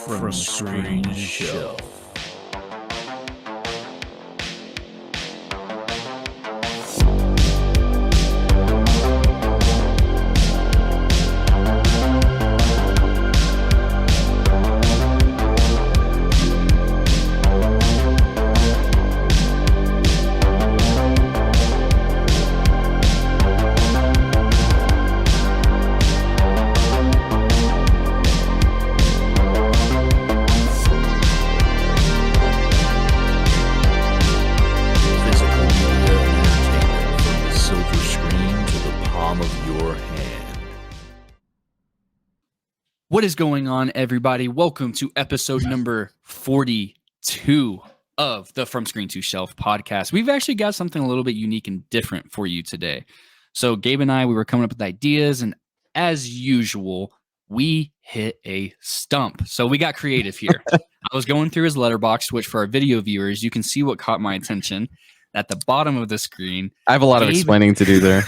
From Screen to Shelf. What is going on, everybody? Welcome to episode number 42 of the From Screen to Shelf podcast. We've actually got something a little bit unique and different for you today. So Gabe and I, we were coming up with ideas, and as usual, we hit a stump. So we got creative here. I was going through his Letterboxd, which for our video viewers, you can see what caught my attention at the bottom of the screen. I have a lot of explaining to do there.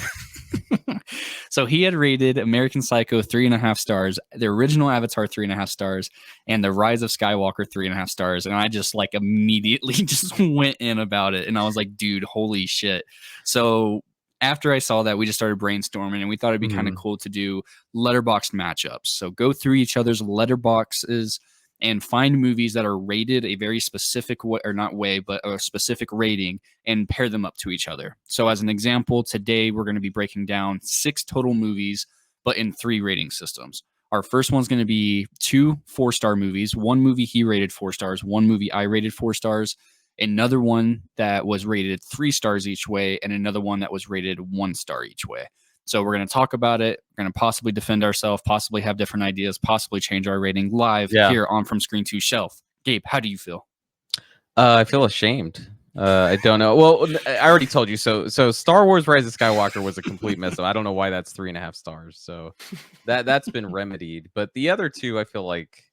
So he had rated American Psycho 3.5 stars, the original Avatar 3.5 stars, and the Rise of Skywalker 3.5 stars. And I just like immediately just went in about it. And I was like, dude, holy shit. So after I saw that, we just started brainstorming, and we thought it'd be kind of cool to do Letterboxd matchups. So go through each other's letterboxes and find movies that are rated a very specific way, or not way, but a specific rating, and pair them up to each other. So as an example, today we're going to be breaking down 6 total movies, but in 3 rating systems. Our first one's going to be 2 4-star movies. One movie he rated 4 stars, one movie I rated 4 stars, another one that was rated 3 stars each way, and another one that was rated 1 star each way. So we're going to talk about it. We're going to possibly defend ourselves, possibly have different ideas, possibly change our rating live here on From Screen to Shelf. Gabe, how do you feel? I feel ashamed. I don't know. Well, I already told you. So Star Wars Rise of Skywalker was a complete mess up. I don't know why that's 3.5 stars. So that's been remedied. But the other 2, I feel like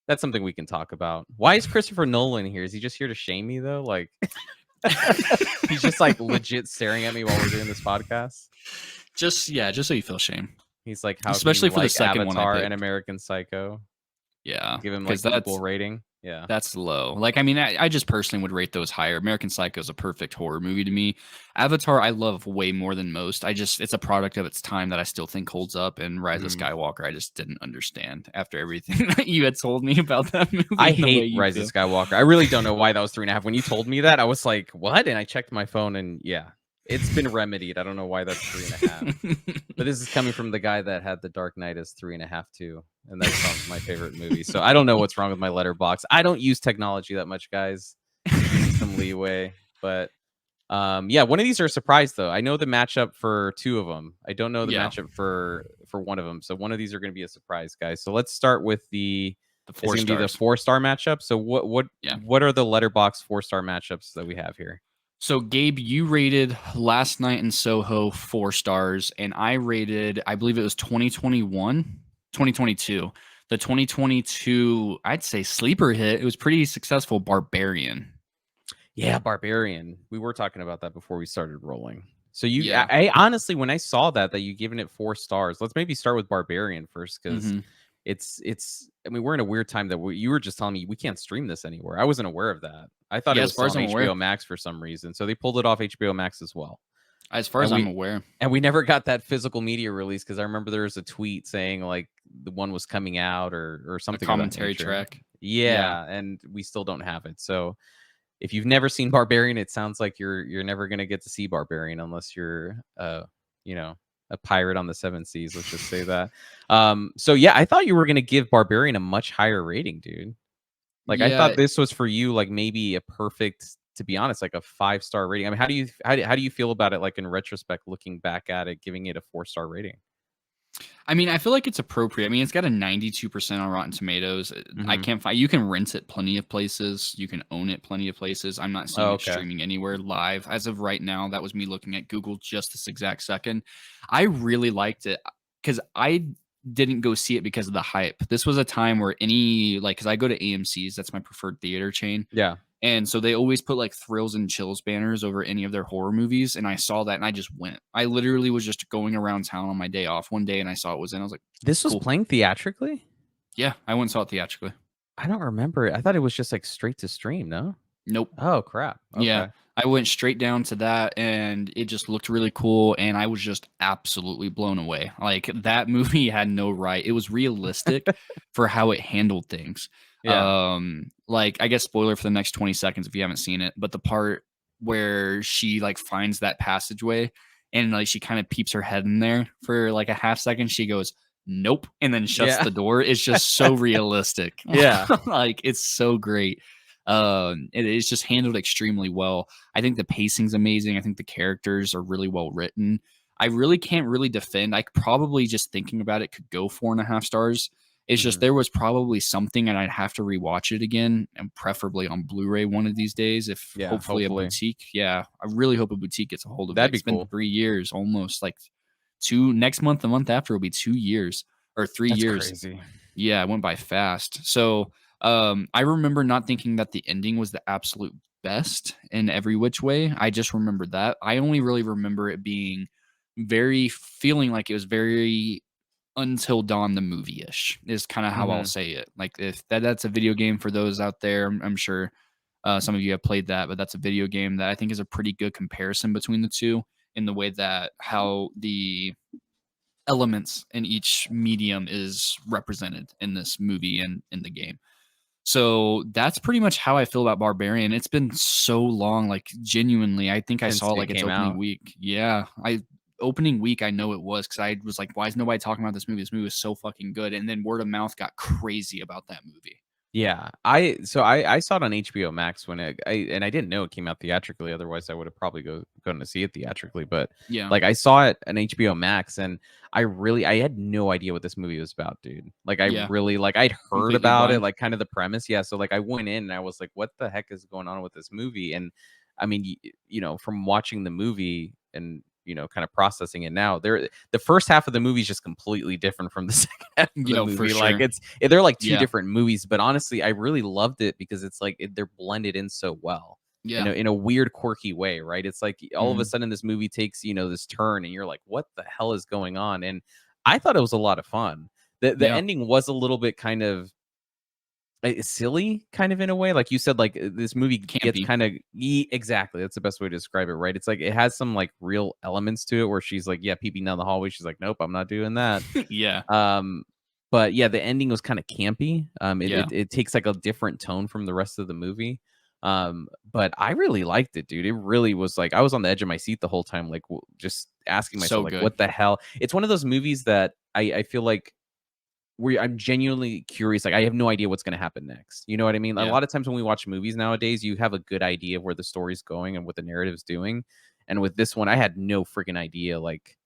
that's something we can talk about. Why is Christopher Nolan here? Is he just here to shame me, though? Like, he's just like legit staring at me while we're doing this podcast. Just so you feel shame. He's like, how especially for like the second Avatar one and American Psycho. Yeah, give him like an equal rating. Yeah, that's low. Like, I mean, I just personally would rate those higher. American Psycho is a perfect horror movie to me. Avatar, I love way more than most. It's a product of its time that I still think holds up. And Rise of Skywalker, I just didn't understand after everything that you had told me about that movie. I hate Rise of Skywalker. I really don't know why that was 3.5. When you told me that, I was like, what? And I checked my phone, and yeah. It's been remedied. I don't know why that's 3.5. But this is coming from the guy that had The Dark Knight as 3.5 too. And that's my favorite movie. So I don't know what's wrong with my letterbox. I don't use technology that much, guys. Some leeway. But yeah, one of these are a surprise though. I know the matchup for 2 of them. I don't know the matchup for one of them. So one of these are going to be a surprise, guys. So let's start with the 4 stars. The 4-star matchup. So what are the letterbox 4-star matchups that we have here? So, Gabe, you rated Last Night in Soho 4 stars, and I rated, I believe it was 2022. The 2022, I'd say sleeper hit. It was pretty successful, Barbarian. Yeah, Barbarian. We were talking about that before we started rolling. So I honestly, when I saw that you've given it 4 stars, let's maybe start with Barbarian first, because it's. I mean, we're in a weird time that you were just telling me we can't stream this anywhere. I wasn't aware of that. I thought it was on HBO Max for some reason. So they pulled it off HBO Max as well. As far as I'm aware. And we never got that physical media release, because I remember there was a tweet saying like the one was coming out or something. A commentary track. Yeah, and we still don't have it. So if you've never seen Barbarian, it sounds like you're never going to get to see Barbarian unless you're a pirate on the 7 seas. Let's just say that. So yeah, I thought you were going to give Barbarian a much higher rating, dude. Like, I thought this was for you, like maybe a perfect, to be honest, like a 5-star rating. I mean, how do you feel about it? Like in retrospect, looking back at it, giving it a 4-star rating. I mean, I feel like it's appropriate. I mean, it's got a 92% on Rotten Tomatoes. I can't find. You can rent it plenty of places. You can own it plenty of places. I'm not seeing it streaming anywhere live as of right now. That was me looking at Google just this exact second. I really liked it because I didn't go see it because of the hype. This was a time where because I go to AMC's, that's my preferred theater chain. Yeah. And so they always put like thrills and chills banners over any of their horror movies. And I saw that and I just went. I literally was just going around town on my day off one day and I saw it was in. I was like, this was playing theatrically? Yeah, I went and saw it theatrically. I don't remember it. I thought it was just like straight to stream. No. Nope. Oh crap. Yeah, Okay. I went straight down to that, and it just looked really cool, and I was just absolutely blown away. Like, that movie had no right. It was realistic for how it handled things. Yeah. Like, I guess spoiler for the next 20 seconds if you haven't seen it, but the part where she, like, finds that passageway and, like, she kinda peeps her head in there for, like, a half second, she goes, "Nope," and then shuts Yeah. the door. It's just so realistic. Yeah. Like, it's so great. It's just handled extremely well. I think the pacing's amazing. I think the characters are really well written. I really can't really defend. I probably just thinking about it could go 4.5 stars. It's just Mhm. there was probably something, and I'd have to rewatch it again, and preferably on Blu-ray one of these days. If Yeah. hopefully a Hopefully boutique, yeah, I really hope a boutique gets a hold of it. that'd be It's been cool. 3 years almost, like two next month, the month after will be 2 years or three That's years. crazy. Yeah, it went by fast. So, I remember not thinking that the ending was the absolute best in every which way. I just remember that. I only really remember it being very feeling like it was very Until Dawn the movie-ish is kind of how I'll Mhm. say it. Like if that's a video game for those out there, I'm sure some of you have played that, but that's a video game that I think is a pretty good comparison between the two in the way that how the elements in each medium is represented in this movie and in the game. So that's pretty much how I feel about Barbarian. It's been so long, like genuinely. I think I Since saw it like its came opening out. week. Yeah, I opening week I know it was because I was like, why is nobody talking about this movie? This movie was so fucking good. And then word of mouth got crazy about that movie. Yeah, I saw it on HBO Max when I didn't know it came out theatrically. Otherwise, I would have probably gone to see it theatrically. But Yeah, like I saw it on HBO Max, and I had no idea what this movie was about, dude. Like I yeah, really like I'd heard completely about it, blind. like kind of the premise. Yeah, so like I went in and I was like, what the heck is going on with this movie? And I mean, from watching the movie and kind of processing it now, the first half of the movie is just completely different from the second half of the For movie. Like sure. they're like two Yeah, different movies, but honestly, I really loved it because it's like they're blended in so well in yeah, a weird, quirky way, right? It's like all of a mhm, sudden this movie takes this turn, and you're like, what the hell is going on? And I thought it was a lot of fun. The yeah, ending was a little bit kind of silly, kind of in a way, like you said, like this movie gets campy. kind of exactly. That's the best way to describe it, right? It's like it has some like real elements to it where she's like, yeah, peeping down the hallway. She's like, nope, I'm not doing that. Yeah, Um, but yeah, the ending was kind of campy. It, yeah, it it takes like a different tone from the rest of the movie. But I really liked it, dude. It really was like I was on the edge of my seat the whole time, like just asking myself, so like, good. what the hell? It's one of those movies that I feel like where I'm genuinely curious. Like I have no idea what's going to happen next. You know what I mean? A Yeah, lot of times when we watch movies nowadays, you have a good idea of where the story's going and what the narrative's doing. And with this one, I had no freaking idea. Like,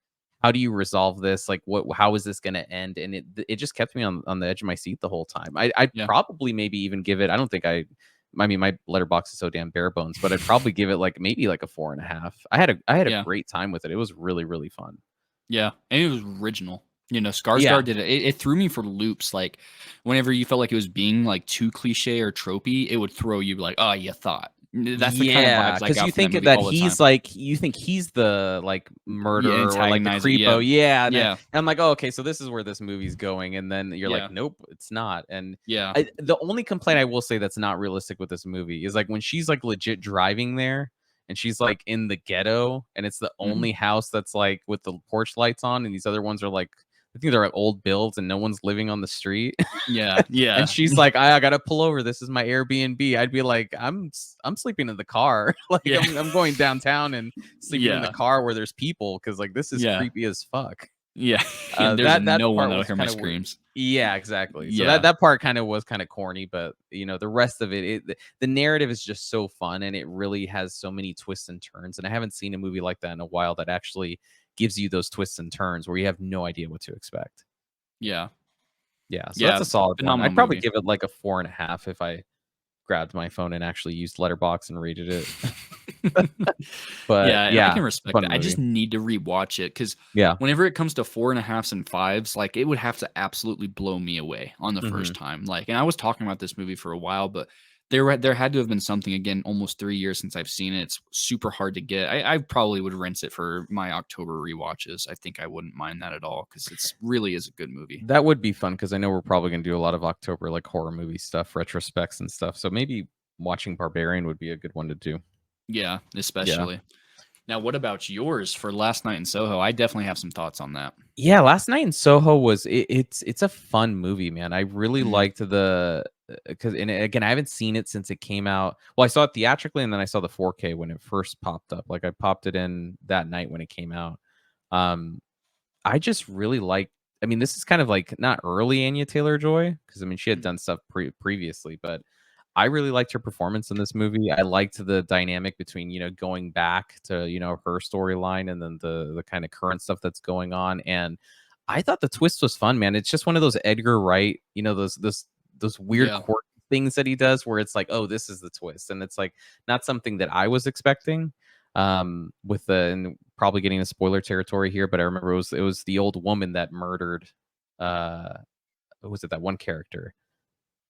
how do you resolve this? Like, how is this going to end? And it just kept me on the edge of my seat the whole time. I'd yeah, probably maybe even give it. I don't think I mean, my letterbox is so damn bare bones, but I'd probably give it like maybe like a 4.5. I had a yeah. great time with it. It was really really fun. Yeah, and it was original. Yeah. Skarsgård did it. It threw me for loops. Like, whenever you felt like it was being like too cliche or tropey, it would throw you like, "Oh, you thought." That's the kind of Yeah, vibes I because got you from that think movie that all the time. you think he's the like Yeah, murderer or like the antagonizer. Yeah, creepo. Yeah, and yeah, I'm like, oh, okay, so this is where this movie's going, and then you're like, yeah, nope, it's not. And yeah. the only complaint I will say that's not realistic with this movie is like when she's like legit driving there, and she's like in the ghetto, and it's the Mhm. only house that's like with the porch lights on, and these other ones are like I think they're like old builds, and no one's living on the street. Yeah, And yeah, she's like, I gotta pull over. This is my Airbnb. I'd be like, I'm sleeping in the car. Like yeah, I'm going downtown and sleeping in the yeah, car where there's people because like this is yeah, creepy as fuck. yeah. And there's That no one part that'll was hear my kind of weird. screams. Yeah, exactly. So that Yeah, that part kind of was kind of corny, but the rest of the narrative is just so fun, and it really has so many twists and turns. And I haven't seen a movie like that in a while that actually gives you those twists and turns where you have no idea what to expect. yeah, Yeah, so that's yeah. a solid one. Phenomenal I'd probably movie. give it like a 4.5 if I grabbed my phone and actually used Letterboxd and rated it. But Yeah, and I yeah, can respect fun that. I just movie. need to rewatch it because Yeah. whenever it comes to 4.5s and fives, like it would have to absolutely blow me away on the first Mhm. time. Like, and I was talking about this movie for a while, but There had to have been something. Again, almost 3 years since I've seen it. It's super hard to get. I probably would rent it for my October rewatches. I think I wouldn't mind that at all because it's really is a good movie. That would be fun because I know we're probably going to do a lot of October like horror movie stuff, retrospects and stuff. So maybe watching Barbarian would be a good one to do. Yeah, especially. Now, what about yours for Last Night in Soho? I definitely have some thoughts on that. Yeah, Last Night in Soho was it's a fun movie, man. I really Mhm. liked the because and again, I haven't seen it since it came out. Well, I saw it theatrically and then I saw the 4K when it first popped up. Like I popped it in that night when it came out. Um, I just really like. I mean, this is kind of like not early Anya Taylor-Joy because I mean she had done stuff previously, but I really liked her performance in this movie. I liked the dynamic between going back to her storyline and then the kind of current stuff that's going on. And I thought the twist was fun, man. It's just one of those Edgar Wright, those weird Yeah. quirky things that he does where it's like, oh, this is the twist, and it's like not something that I was expecting with the and probably getting a spoiler territory here, but I remember it was the old woman that murdered who was it, that one character?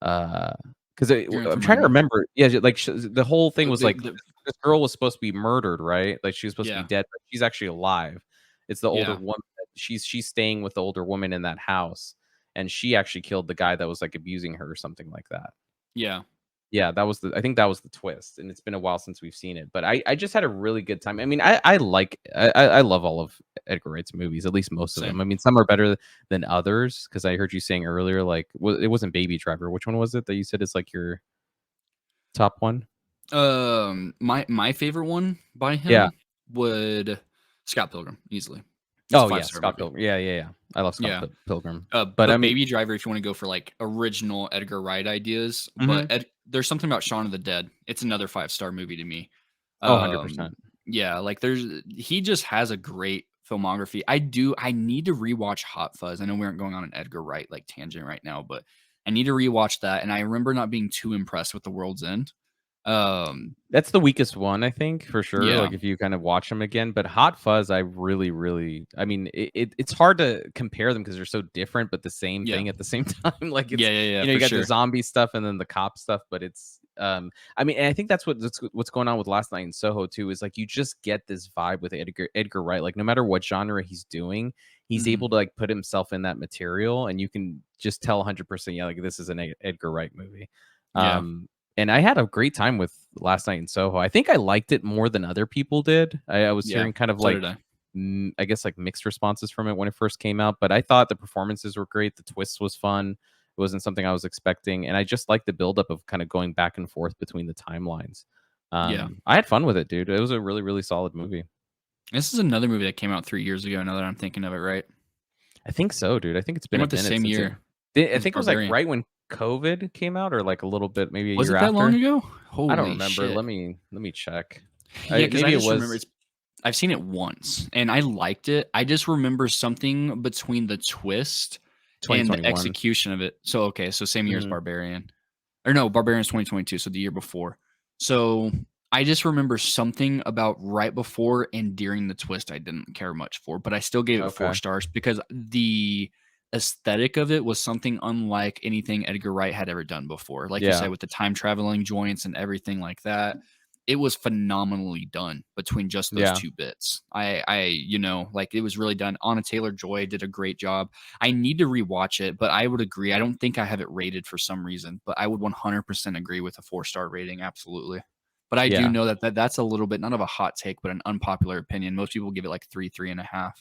Because You're gonna have I'm to trying to remind me. remember. Yeah, like the whole thing Oh, was like the this girl was supposed to be murdered, right? Like she was supposed to be yeah, dead, but she's actually alive. It's the older yeah, woman. She's staying with the older woman in that house, and she actually killed the guy that was like abusing her or something like that. yeah. Yeah, I think that was the twist, and it's been a while since we've seen it, but I just had a really good time. I mean, I love all of Edgar Wright's movies, at least most of them. Same. I mean, some are better than others because I heard you saying earlier, like, it wasn't Baby Driver. Which one was it that you said is like your top one? My favorite one by Yeah. him would Scott Pilgrim easily. It's a Oh yeah, five-star Scott movie. Pilgrim. Yeah, yeah, yeah. I love Scott Yeah. Pilgrim. But I But mean, Baby Driver, if you want to go for like original Edgar Wright ideas, mhm. but there's something about Shaun of the Dead. It's another 5-star movie to me. Oh, Um, 100%. yeah, like he just has a great filmography. I need to rewatch Hot Fuzz. I know we aren't going on an Edgar Wright like tangent right now, but I need to rewatch that. And I remember not being too impressed with The World's End. Um, That's the weakest one, I think, for sure. yeah, Like if you kind of watch them again, but Hot Fuzz, I really, really, I mean, it's hard to compare them because they're so different, but the same yeah, thing at the same time. Like yeah, it's, yeah, yeah, you for got the sure. zombie stuff and then the cop stuff, but it's, I mean, and I think what's going on with Last Night in Soho too, is like you just get this vibe with Edgar Wright. Like no matter what genre he's doing, he's Mhm. able to like put himself in that material, and you can just tell 100%, yeah, like this is an Edgar Wright movie. Yeah, Um, and I had a great time with Last Night in Soho. I think I liked it more than other people did. I was yeah. hearing kind of So did like, I. I guess like mixed responses from it when it first came out, but I thought the performances were great. The twist was fun. It wasn't something I was expecting, and I just like the buildup of kind of going back and forth between the timelines. Yeah. I had fun with it, dude. It was a really, really solid movie. This is another movie that came out 3 years ago. Now that I'm thinking of it, right? I think so, dude. I think it's been Came a out the minute same since it. year I as think it was like Barbarian. right when COVID came out, or like a little bit, maybe a Was year it that long after. ago? I don't Holy remember. shit. Let me check. Yeah, because I Maybe it just remember was I've seen it once and I liked it. I just remember something between the twist and the 2021. execution of it. So okay, so same year as Mhm. Barbarian. Or no, Barbarian's 2022, so the year before. So I just remember something about right before and during the twist I didn't care much for, but I still gave it 4 Okay. stars because the aesthetic of it was something unlike anything Edgar Wright had ever done before. Like you Yeah. said, with the time traveling joints and everything like that, it was phenomenally done between just those Yeah. 2 bits. Like it was really done. Anna Taylor-Joy did a great job. I need to rewatch it, but I would agree. I don't think I have it rated for some reason, but I would 100% agree with a 4-star rating. Absolutely. But I do Yeah. know that's a little bit, not of a hot take, but an unpopular opinion. Most people give it like 3.5.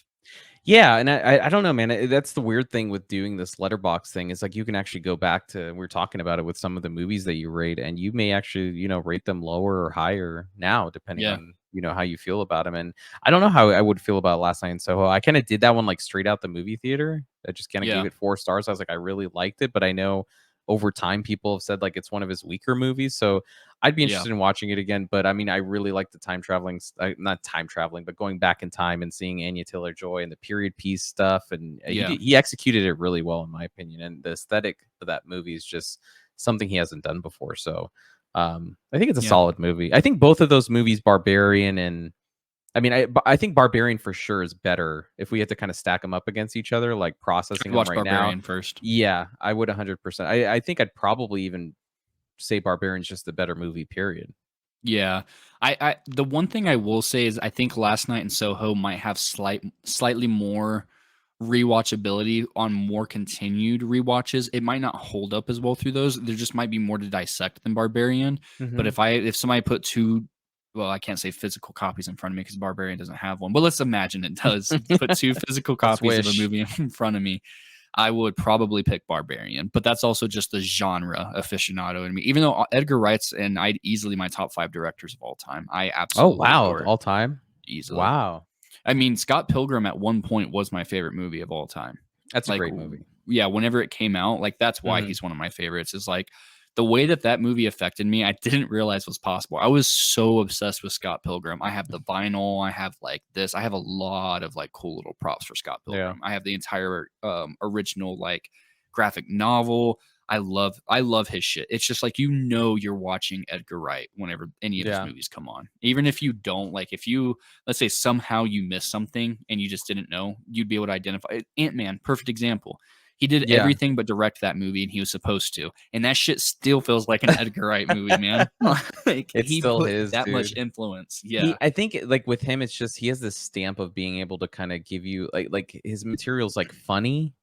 Yeah, and I don't know, man. That's the weird thing with doing this letterbox thing is like you can actually go back to we are talking about it with some of the movies that you rate, and you may actually rate them lower or higher now depending Yeah. on how you feel about them. And I don't know how I would feel about Last Night in Soho. I kind of did that one like straight out the movie theater. I just kind of gave Yeah. it 4 stars. I was like, I really liked it, but I know over time people have said like it's one of his weaker movies, so I'd be Yeah. interested in watching it again. But I mean, I really like the time traveling, not time traveling, but going back in time and seeing Anya Taylor-Joy and the period piece stuff. And Yeah. he executed it really well, in my opinion. And the aesthetic of that movie is just something he hasn't done before. So I think it's a Yeah. solid movie. I think both of those movies, Barbarian and I mean, I think Barbarian for sure is better if we had to kind of stack them up against each other, like processing them Watch right now. Barbarian first. Yeah, I would 100%. I think I'd probably even say Barbarian's just a better movie, period. Yeah. I the one thing I will say is I think Last Night in Soho might have slightly more rewatchability on more continued rewatches. It might not hold up as well through those. There just might be more to dissect than Barbarian. But if somebody put two, well, I can't say physical copies in front of me because Barbarian doesn't have one, but let's imagine it does. Put two physical Let's copies of a wish. movie in front of me. I would probably pick Barbarian, but that's also just the genre aficionado in me. Even though Edgar Wright's and I'd easily my top 5 directors of all time. I Oh absolutely wow, adore it. all time. Easily. Wow, I mean, Scott Pilgrim at one point was my favorite movie of all time. that's a Like, great movie. yeah, whenever it came out, like that's why he's one of my favorites. Is like the way that movie affected me, I didn't realize was possible. I was so obsessed with Scott Pilgrim. I have the vinyl, I have like this, I have a lot of like cool little props for Scott Pilgrim. I have the entire original like graphic novel. I love his shit. It's just like you're watching Edgar Wright whenever any of his movies come on. Even if you don't, like if you let's say somehow you missed something and you just didn't know, you'd be able to identify. Ant-Man, perfect example. He did everything but direct that movie, and he was supposed to. And that shit still feels like an Edgar Wright movie, man. Like It's he still put his, that much dude. influence. Yeah. I think like with him, it's just he has this stamp of being able to kind of give you like his material's like funny.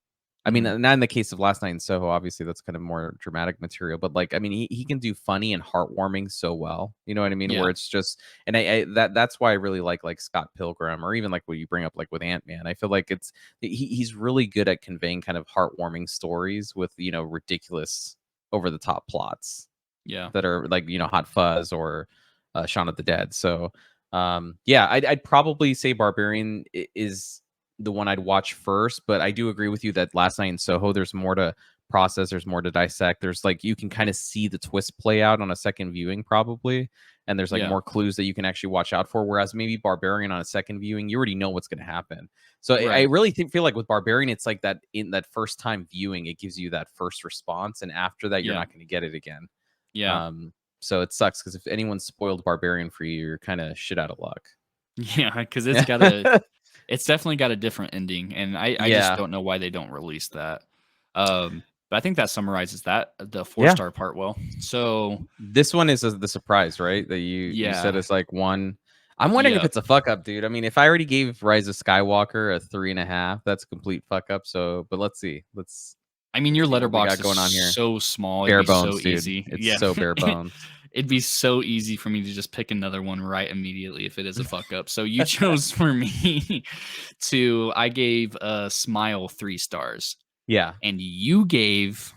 I mean, not in the case of Last Night in Soho, obviously that's kind of more dramatic material, but like I mean, he can do funny and heartwarming so well. You know what I mean? Where Yeah. it's just and that's why I really like Scott Pilgrim or even like what you bring up like with Ant-Man. I feel like he's really good at conveying kind of heartwarming stories with, you know, ridiculous over the top plots Yeah. that are like, you know, Hot Fuzz or Shaun of the Dead. So yeah, I'd probably say Barbarian is the one I'd watch first, but I do agree with you that Last Night in Soho, there's more to process, there's more to dissect. There's like you can kind of see the twist play out on a second viewing, probably, and there's like Yeah. more clues that you can actually watch out for. Whereas maybe Barbarian on a second viewing, you already know what's going to happen. So I Right. really feel like with Barbarian, it's like that in that first time viewing, it gives you that first response, and after that, you're Yeah. not going to get it again. Yeah. So it sucks because if anyone spoiled Barbarian for you, you're kind of shit out of luck. Yeah, because it's definitely got a different ending, and I just Yeah. don't know why they don't release that. But I think that summarizes the Yeah. 4-star part well. So This one is the surprise, right? That you said yeah, it's like one. I'm wondering if yep. it's a fuck up, dude. I mean, if I already gave Rise of Skywalker a 3.5, that's a complete fuck up. So, but let's see. Let's I mean, your see what we letterbox got is going on here. so small; Bare it'd be bones, so dude. easy. It's Yeah, so bare bones. it'd be so easy for me to just pick another one right immediately if it is a fuck up. So you chose for me to. I gave Smile 3 stars, Yeah, and you gave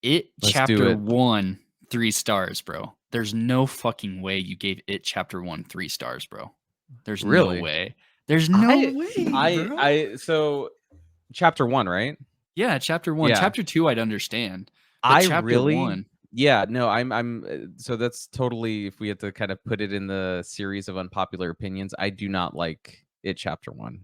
It let's do Chapter it. 1 3 stars, bro. There's no fucking way you gave It Chapter 1 3 stars, bro. There's Really? no way. There's no way, bro. So chapter 1, right? Yeah, Chapter 1. Yeah. Chapter 2, I'd understand. But I Chapter really 1, yeah, no, so that's totally if we had to kind of put it in the series of unpopular opinions, I do not like it chapter 1.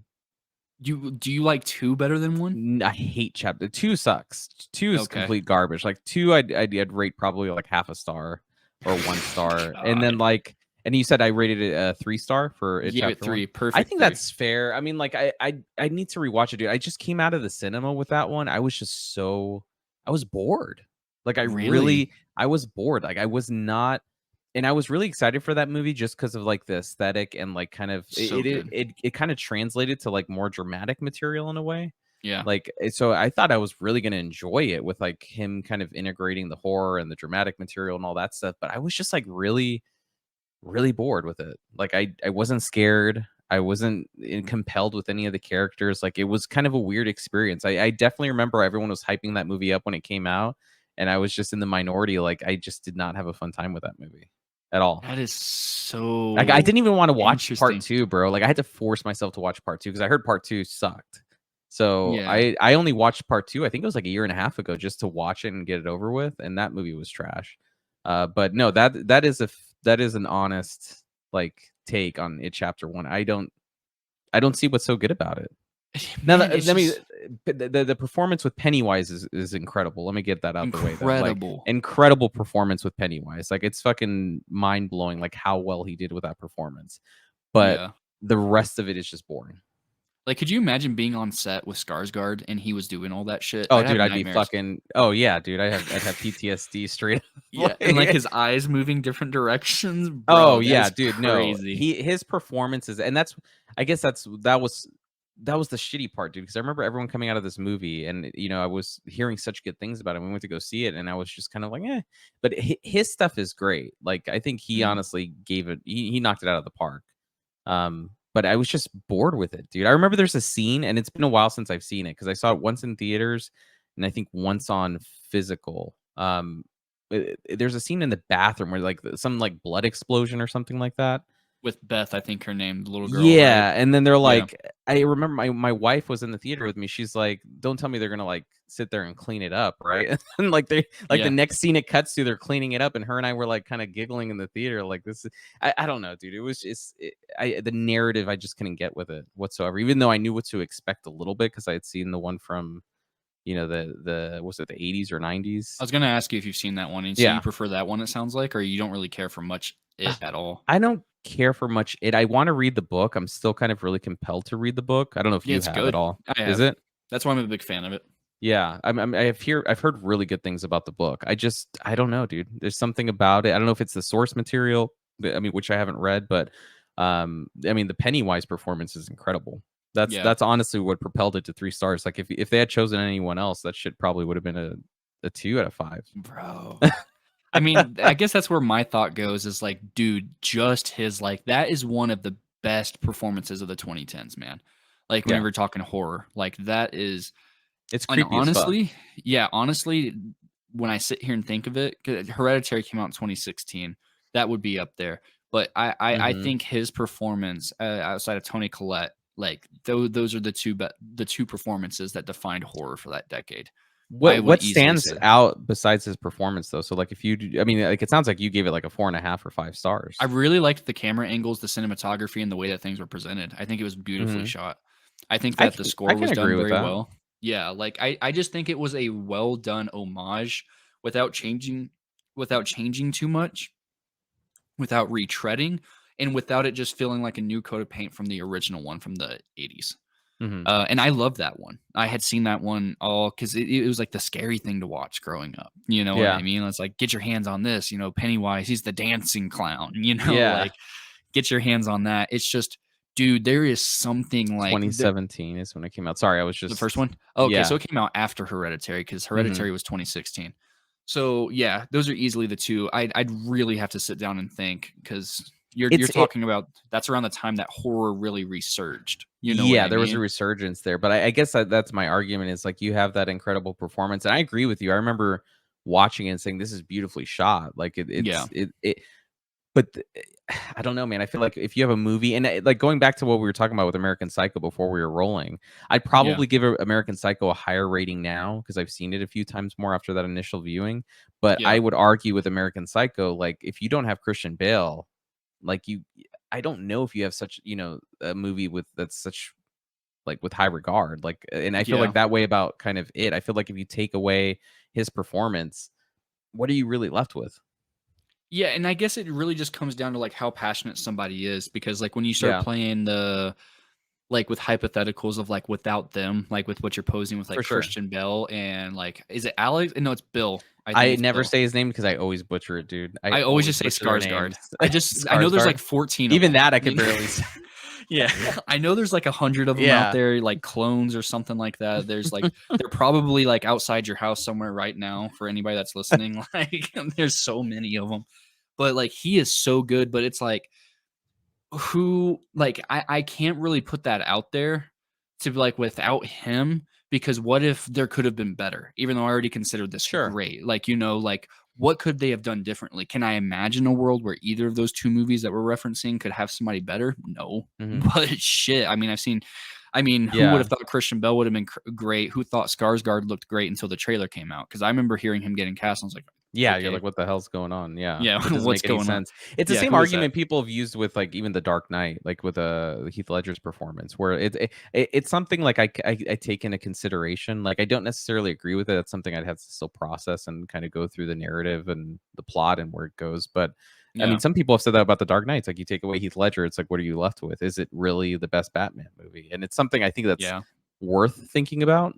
do you like 2 better than 1? I hate chapter 2 sucks. 2 is Okay. complete garbage. Like 2 I'd rate probably like half a star or 1 star. And then God. like and you said I rated it a 3-star for You it gave it chapter 1. 3. Perfect. I think 3. that's fair. I mean like I need to rewatch it, dude. I just came out of the cinema with that one. I was just so I was bored. Like Really? I was bored. Like I was not and I was really excited for that movie just because of like the aesthetic and like kind of So good. it kind of translated to like more dramatic material in a way. Yeah. Like so I thought I was really going to enjoy it with like him kind of integrating the horror and the dramatic material and all that stuff, but I was just like really bored with it. Like I wasn't scared. I wasn't compelled with any of the characters. Like it was kind of a weird experience. I definitely remember everyone was hyping that movie up when it came out, and I was just in the minority. Like I just did not have a fun time with that movie at all. That is so Like I didn't even want to watch part interesting. 2, bro. Like I had to force myself to watch part 2 because I heard part 2 sucked. So Yeah. I only watched part 2. I think it was like a year and a half ago just to watch it and get it over with, and that movie was trash. But no, that is an honest like take on it chapter 1. I don't see what's so good about it. Now, Man, it's let me just the performance with Pennywise is incredible. Let me get that out the way. Though. Like, incredible. incredible performance with Pennywise. Like it's fucking mind blowing. Like how well he did with that performance. But Yeah. the rest of it is just boring. Like, could you imagine being on set with Skarsgård and he was doing all that shit? Oh, I'd have dude, I'd be nightmares. fucking. Oh yeah, dude, I'd have PTSD straight Yeah, up. and like his eyes moving different directions, Oh bro. yeah, That's dude. No, crazy. his performances, and that's I guess that was the shitty part, dude. Because I remember everyone coming out of this movie, and I was hearing such good things about it. We went to go see it, and I was just kind of like, eh. But his stuff is great. Like I think he Mhm. honestly gave it. He knocked it out of the park. But I was just bored with it, dude. I remember there's a scene, and it's been a while since I've seen it because I saw it once in theaters, and I think once on physical. There's a scene in the bathroom where like some like blood explosion or something like that. With Beth, I think her name, the little girl, right? Yeah, and then they're Yeah, like, I remember my wife was in the theater with me. She's like, "Don't tell me they're gonna like sit there and clean it up, right?" And like the yeah. next scene it cuts to, they're cleaning it up, and her and I were like kind of giggling in the theater, like this. I don't know, dude. It was just the narrative I just couldn't get with it whatsoever. Even though I knew what to expect a little bit because I had seen the one from the was it the 80s or I 90s? was gonna ask you if you've seen that one, and so you Yeah. prefer that one, it sounds like, or you don't really care for much it at all? I don't care for much it. I want to read the book. I'm still kind of really compelled to read the book. I don't know if Yeah, you it's have at good. all. I Is have. it? That's why I'm a big fan of it. Yeah. I've heard really good things about the book. I don't know, dude. There's something about it. I don't know if it's the source material, I mean, which I haven't read, but I mean, the Pennywise performance is incredible. Yeah, That's honestly what propelled it to 3 stars. Like if they had chosen anyone else, that shit probably would have been a 2 out of 5. bro. I mean, I guess that's where my thought goes is like, dude, just his like that is one of the best performances of the 2010s, man. Like when we Yeah. were talking horror, like that is, It's and creepy as fuck. honestly, when I sit here and think of it, 'cause Hereditary came out in 2016, that would be up there. But I Mhm. think his performance outside of Tony Collette, like those are the two performances that defined horror for that decade. I would What easily stands say that. out besides his performance though? So like if you I mean, like it sounds like you gave it like a 4.5 or 5 I stars. really liked the camera angles, the cinematography, and the way that things were presented. I think it was beautifully Mhm. shot. I think that the I score can was agree done with very that. well. Yeah, like I just think it was a well done homage without changing too much, without retreading, and without it just feeling like a new coat of paint from the original one from the 80s. Mhm. And I love that one. I had seen that one all because it was like the scary thing to watch growing up. You know what I Yeah. mean? It's like, get your hands on this. Pennywise, he's the dancing clown. Yeah. Like get your hands on that. It's just, dude, there is something like 2017 is when it came out. Sorry, I was the first just one. Oh, okay, so yeah. it came out after Hereditary because Mhm. Hereditary was 2016. So yeah, those are easily the two. I'd really have to sit down and think because you're It talking about that's around the time that horror really resurged. You know what Yeah, I there was a mean? resurgence there, but I guess that's my argument is like you have that incredible performance, and I agree with you. I remember watching it and saying this is beautifully shot. Like Yeah, but I don't know, man. I feel like if you have a movie, and like going back to what we were talking about with American Psycho before we were rolling, I'd yeah, probably give American Psycho a higher rating now because I've seen it a few times more after that initial viewing. But I yeah. would argue with American Psycho, like if you don't have Christian Bale, like I don't know if you have such a movie with that's such like with high regard. Like, and I feel Yeah. like that way about kind of it. I feel like if you take away his performance, what are you really left with? Yeah, and I guess it really just comes down to, like, how passionate somebody is because, like, when you start Yeah, playing the like, with hypotheticals of, like, without them, like, with what you're posing with, like, for sure. Christian Bell and, like is it Alex? No, it's Bill. I think I it's never Bill. say his name because I always butcher it, dude. I I always always just say butcher their Skarsgård. names. I know there's, like, Skarsgård. 14 of Even them. that I could barely say. Yeah. I know there's, like, 100 of them out Yeah, there, like, clones or something like that. They're probably, like, outside your house somewhere right now for anybody that's listening, like, there's so many of them. But, like, he is so good, but it's like who like I can't really put that out there to be like without him because what if there could have been better even though I already considered this sure. great like like what could they have done differently? Can I imagine a world where either of those two movies that we're referencing could have somebody better? No. Hmm. But shit, I mean who would have Yeah. thought Christian Bell would have been great? Who thought Skarsgård looked great until the trailer came out? Because I remember hearing him getting cast and I was like, Yeah, you're okay, like, what the hell's going on? Yeah, yeah, it doesn't what's make any going on? sense. It's the Yeah, same who is that? argument people have used with like even the Dark Knight, like with Heath Ledger's performance, where it's something like I take into consideration. Like I don't necessarily agree with it. That's something I'd have to still process and kind of go through the narrative and the plot and where it goes. But I mean, some people have said that about The Dark Knight. It's like you take away Heath Ledger, it's like, what are you left with? Is it really the best Batman movie? And it's something I think that's worth thinking about.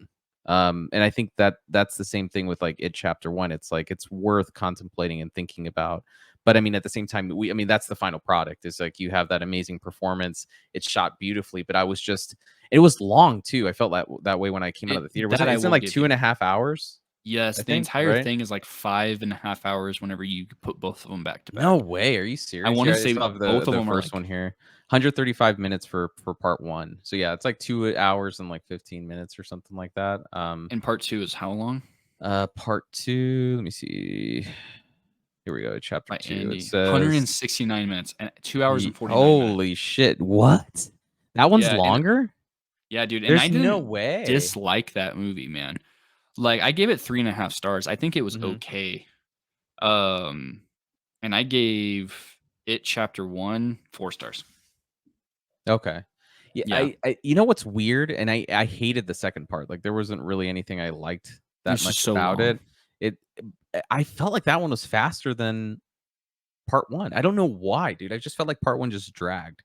And I think that that's the same thing with like It Chapter 1. It's like it's worth contemplating and thinking about. But I mean, at the same time, I mean, that's the final product. It's like you have that amazing performance. It's shot beautifully, but it was long too. I felt that way when I came out of the theater. It's in like 2.5 hours. Yes, the entire thing is like 5.5 hours whenever you put both of them back to back. No way. Are you serious? I want to say both of them first one here. 135 minutes for part 1. So yeah, it's like 2 hours and like 15 minutes or something like that. And part 2 is how long? Part 2, let me see. Here we go. Chapter 2. Andy. It says 169 minutes and 2 hours and 49 Holy minutes. Shit. What? That one's longer? Yeah, dude. And There's I didn't no way. dislike that movie, man. Like I gave it 3.5 stars. I think it was okay. And I gave It Chapter 1 4 stars. Okay. Yeah. I you know what's weird? And I hated the second part. Like there wasn't really anything I liked that much about it. I felt like that one was faster than part 1. I don't know why, dude. I just felt like part 1 just dragged.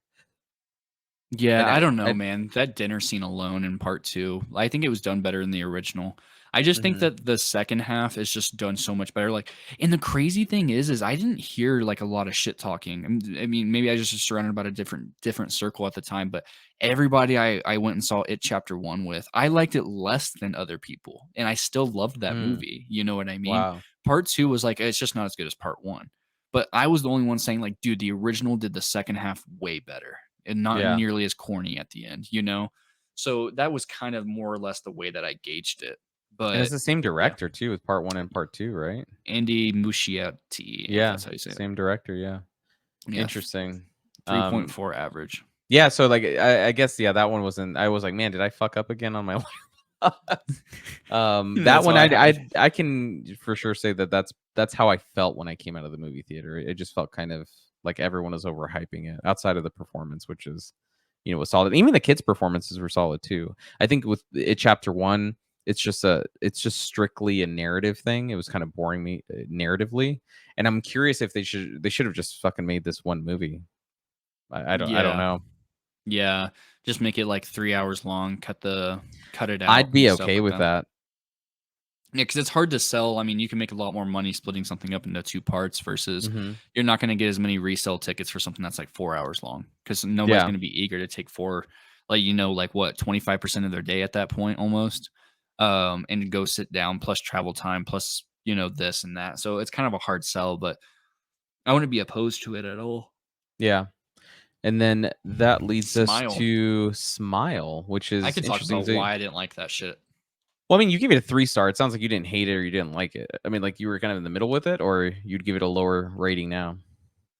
Yeah, I don't know, man. That dinner scene alone in part 2, I think it was done better than the original. I just think that the second half is just done so much better. Like, and the crazy thing is I didn't hear like a lot of shit talking. I mean, maybe I was just surrounded by a different circle at the time, but everybody I went and saw It Chapter 1 with, I liked it less than other people, and I still loved that movie. You know what I mean? Wow. Part 2 was like, it's just not as good as part 1. But I was the only one saying like, dude, the original did the second half way better and not nearly as corny at the end, you know? So that was kind of more or less the way that I gauged it. But and it's the same director too with part 1 and part 2, right? Andy Muschietti. Yeah, that's how you say same director. Yeah. Yeah. Interesting. 3.4 average. Yeah, so like I guess that one wasn't. I was like, man, did I fuck up again on my that one I can for sure say that's how I felt when I came out of the movie theater. It just felt kind of like everyone was overhyping it outside of the performance, which is was solid. Even the kids' performances were solid too. I think with It Chapter 1, it's just strictly a narrative thing. It was kind of boring me narratively, and I'm curious if they should have just fucking made this one movie. I don't know. Yeah, just make it like 3 hours long. Cut it out. I'd be okay with that. Yeah, because it's hard to sell. I mean, you can make a lot more money splitting something up into 2 parts versus you're not going to get as many resale tickets for something that's like 4 hours long because nobody's going to be eager to take 4, like what 25% of their day at that point almost, and go sit down plus travel time plus this and that. So it's kind of a hard sell, but I wouldn't be opposed to it at all. Yeah. And then that leads us to Smile, which is I could talk about why I didn't like that shit. Well, I mean, you gave it a 3 star. It sounds like you didn't hate it or you didn't like it. I mean, like you were kind of in the middle with it, or you'd give it a lower rating now.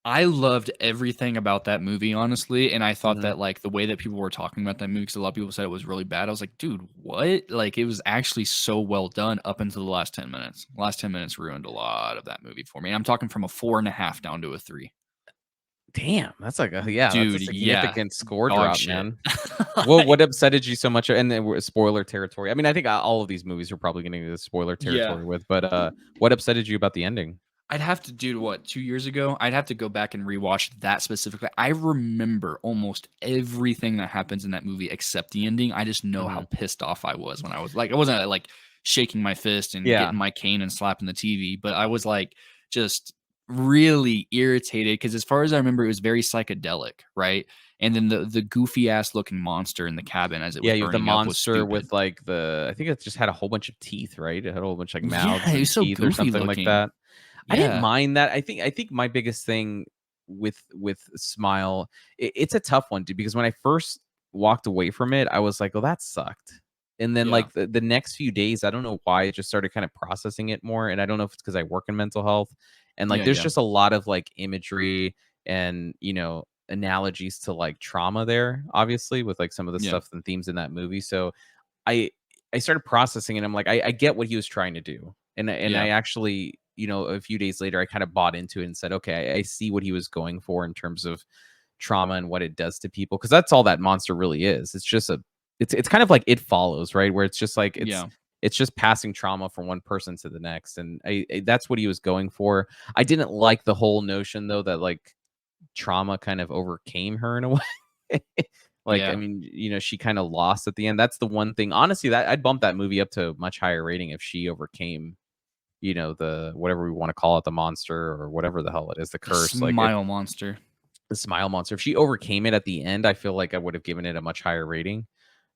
I loved everything about that movie, honestly, and I thought that like the way that people were talking about that movie, because a lot of people said it was really bad. I was like, dude, what? Like it was actually so well done up until the last 10 minutes. The last 10 minutes ruined a lot of that movie for me. And I'm talking from a 4.5 down to a 3. Damn, that's like dude, that's a significant score drop, man. What upsetted you so much? And then we're spoiler territory. I mean, I think all of these movies are probably getting into spoiler territory with, but what upsetted you about the ending? I'd have to do 2 years ago. I'd have to go back and rewatch that specifically. I remember almost everything that happens in that movie except the ending. I just know how pissed off I was when I was like, I wasn't like shaking my fist and getting my cane and slapping the TV, but I was like just really irritated because as far as I remember, it was very psychedelic, right? And then the goofy ass looking monster in the cabin as it was you have the burning monster with like I think it just had a whole bunch of teeth, right? It had a whole bunch of like mouths it was so teeth or something looking. like that. I didn't mind that. I think my biggest thing with Smile, it's a tough one, dude, because when I first walked away from it, I was like, oh, that sucked. And then like the next few days, I don't know why, I just started kind of processing it more. And I don't know if it's because I work in mental health. And like there's just a lot of like imagery and analogies to like trauma there, obviously, with like some of the stuff and themes in that movie. So I started processing it. I'm like, I get what he was trying to do. And I actually, a few days later, I kind of bought into it and said, okay, I see what he was going for in terms of trauma and what it does to people. Cause that's all that monster really is. It's just it's kind of like It Follows, right? Where it's just like, it's just passing trauma from one person to the next, and that's what he was going for. I didn't like the whole notion though that like trauma kind of overcame her in a way. Like, I Yeah. mean, she kind of lost at the end. That's the one thing. Honestly, that I'd bump that movie up to a much higher rating if she overcame, the whatever we want to call it, the monster or whatever the hell it is, the The curse. Like smile monster. the smile monster. If she overcame it at the end, I feel like I would have given it a much higher rating.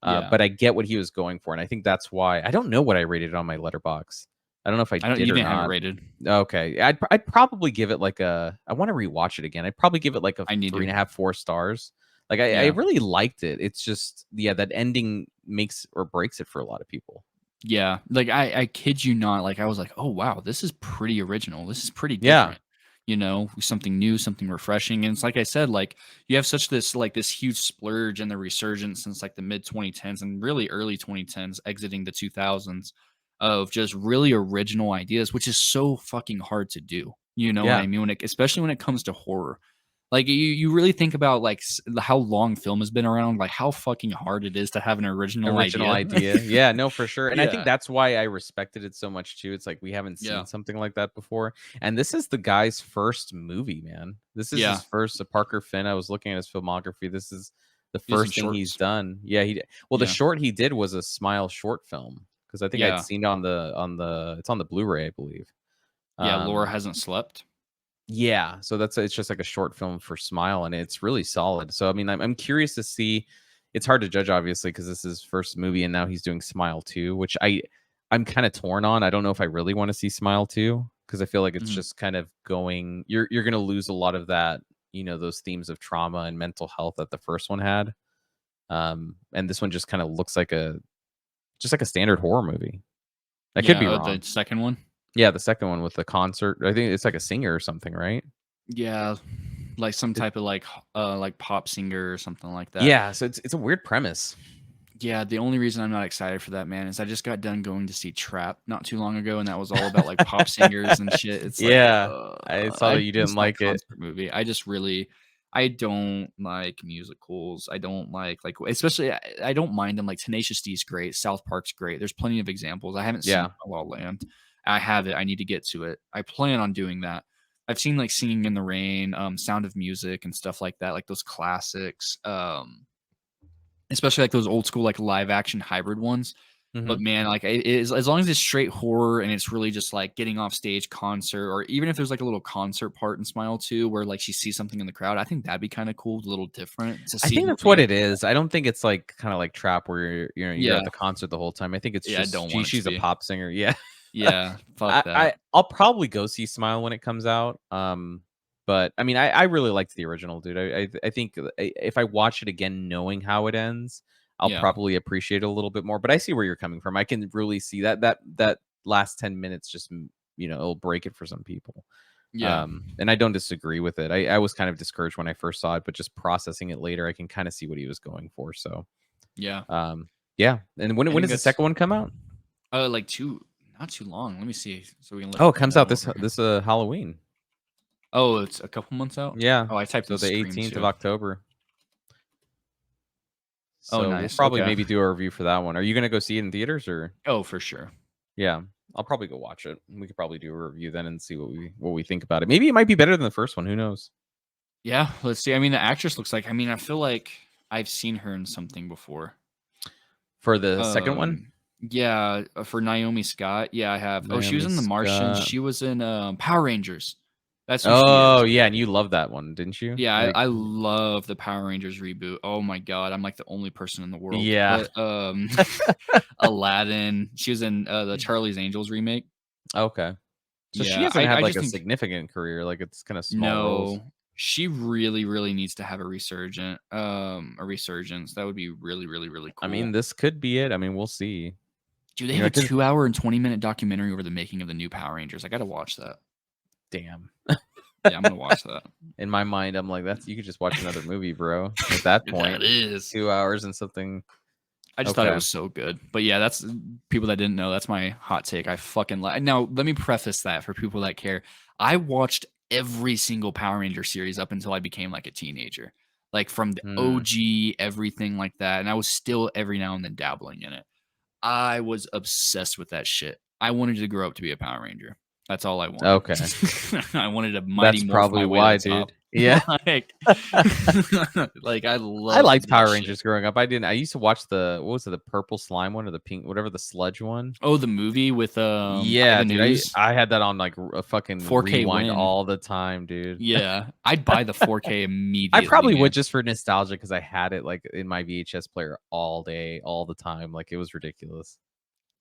Yeah. But I get what he was going for, and I think that's why I don't know what I rated it on my letterbox. I don't know if I did You or didn't have it not. rated. Okay, I'd probably give it like a. I want to rewatch it again. I'd probably give it like a I need three to. and a half, 4 stars. Like I Yeah. really liked it. It's just that ending makes or breaks it for a lot of people. Yeah. Like I kid you not, like I was like, "Oh wow, this is pretty original. This is pretty Yeah, different." Something new, something refreshing. And it's like I said, like you have such this huge splurge and the resurgence since like the mid 2010s and really early 2010s, exiting the 2000s of just really original ideas, which is so fucking hard to do. You know what yeah. I mean? Especially when it comes to horror. Like you really think about like how long film has been around, like how fucking hard it is to have an original Original idea. idea. Yeah, no, for sure. And I think Yeah. that's why I respected it so much too. It's like we haven't Yeah. seen something like that before. And this is the guy's first movie, man. This is Yeah. his first Parker Finn. I was looking at his filmography. This is the He did some first thing he's shorts. done. Yeah, well, the Yeah. short he did was a Smile short film because I think I'd Yeah. seen it it's on the Blu-ray, I believe. Yeah. Laura Um hasn't slept. yeah, so it's just like a short film for Smile, and it's really solid. So I mean, I'm curious to see. It's hard to judge, obviously, because this is his first movie, and now he's doing Smile 2, which I'm kind of torn on. I don't know if I really want to see Smile 2 because I feel like it's Mhm. just kind of going. You're going to lose a lot of that, those themes of trauma and mental health that the first one had. And this one just kind of looks like a standard horror movie. I could Yeah. be The wrong. second one. Yeah, the second one with the concert. I think it's like a singer or something, right? Yeah. Like some type of like pop singer or something like that. Yeah, so it's a weird premise. Yeah, the only reason I'm not excited for that, man, is I just got done going to see Trap not too long ago, and that was all about like pop singers and shit. It's like, Yeah, I saw that you didn't it's not a like it. concert movie. I don't like musicals. I don't like especially I don't mind them. Like Tenacious D is great. South Park's great. There's plenty of examples. I haven't seen Yeah. La La Land. I have it. I need to get to it. I plan on doing that. I've seen like Singing in the Rain, Sound of Music, and stuff like that. Like those classics. Especially like those old school like live action hybrid ones. But Mhm. man, like it is, as long as it's straight horror and it's really just like getting off stage concert, or even if there's like a little concert part in Smile 2 where like she sees something in the crowd, I think that'd be kind of cool, a little different to I see think who that's what reacts. it is. I don't think it's like kinda like Trap where you're Yeah, at the concert the whole time. I think it's yeah, I just don't want it to she's a be. pop singer. Yeah. Yeah, fuck that. I'll probably go see Smile when it comes out. But I mean, I really liked the original, dude. I think if I watch it again knowing how it ends, I'll Yeah, probably appreciate it a little bit more. But I see where you're coming from. I can really see that last 10 minutes just it'll break it for some people. yeah, And I don't disagree with it. I was kind of discouraged when I first saw it, but just processing it later, I can kind of see what he was going for. So yeah. yeah. And when I when think does the that's second one come out? like not too long. Let me see, so we can look Oh, at it the comes out note this over here. this Halloween. Oh, it's a couple months out. Yeah. Oh, I typed in So the Scream 18th of 2. October. Oh, So we'll nice. probably Okay. maybe do a review for that one. Are you gonna go see it in theaters or? Oh, for sure. Yeah, I'll probably go watch it. We could probably do a review then and see what we think about it. Maybe it might be better than the first one. Who knows? Yeah, let's see. I mean, the actress looks like. I mean, I feel like I've seen her in something before. For the second one, Yeah, for Naomi Scott. Yeah, I have. Oh, she was Naomi in The Martian. Scott. She was in Power Rangers. That's who she Oh is. yeah, and you love that one, didn't you? Yeah, Like I love the Power Rangers reboot. Oh my god, I'm like the only person in the world. yeah. But Aladdin. She was in the Charlie's Angels remake. Okay. So she Yeah, hasn't had I like just a think significant career. Like it's kind of small roles. no, she really, really needs to have a resurgence. That would be really, really, really I mean, cool. this could be it. I mean, we'll see. Dude, they You have know, a 'cause 2 hour and 20-minute documentary over the making of the new Power Rangers. I gotta watch that. damn. Yeah, I'm gonna watch that. In my mind, I'm like, that's you could just watch another movie, bro. At that Dude, point, that is. 2 hours and something. I just thought it Okay. was so good. But yeah, that's people that didn't know. That's my hot take. I fucking like. Now, let me preface that for people that care. I watched every single Power Ranger series up until I became like a teenager, like from the Hmm. OG, everything like that. And I was still every now and then dabbling in it. I was obsessed with that shit. I wanted to grow up to be a Power Ranger. That's all I wanted. Okay. I wanted a Mighty That's Morph probably my way why, to the top. dude. Yeah. like I I love. liked Power Rangers growing up. I didn't. I used to watch the what was it, the purple slime one or the pink, whatever the sludge one. Oh, the movie with Yeah, Ivan dude. Ooze, I had that on like a fucking 4K rewind win. all the time, dude. Yeah, I'd buy the 4K immediately. I probably man. would just for nostalgia because I had it like in my VHS player all day, all the time. Like it was ridiculous.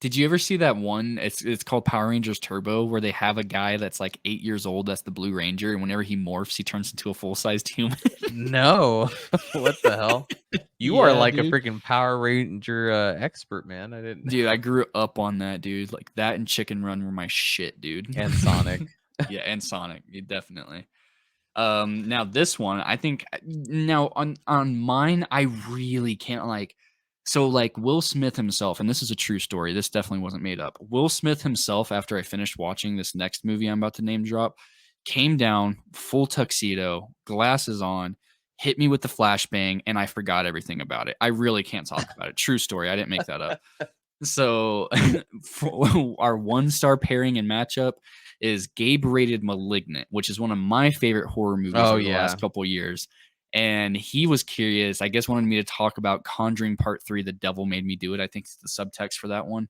Did you ever see that one? It's called Power Rangers Turbo, where they have a guy that's like 8 years old. That's the Blue Ranger, and whenever he morphs, he turns into a full-sized human. No, what the hell? You are Yeah, like dude. a freaking Power Ranger expert, man. I didn't. Dude, I grew up on that, dude. Like that and Chicken Run were my shit, dude. And Sonic. Yeah, and Sonic, definitely. Now this one, I think now on mine, I really can't like. So like Will Smith himself, and this is a true story. This definitely wasn't made up. Will Smith himself, after I finished watching this next movie I'm about to name drop, came down full tuxedo, glasses on, hit me with the flashbang, and I forgot everything about it. I really can't talk about it. True story. I didn't make that up. So for our 1-star pairing and matchup is Gabe rated Malignant, which is one of my favorite horror movies over the last couple years. And he was curious, I guess wanted me to talk about Conjuring Part 3, The Devil Made Me Do It. I think it's the subtext for that one.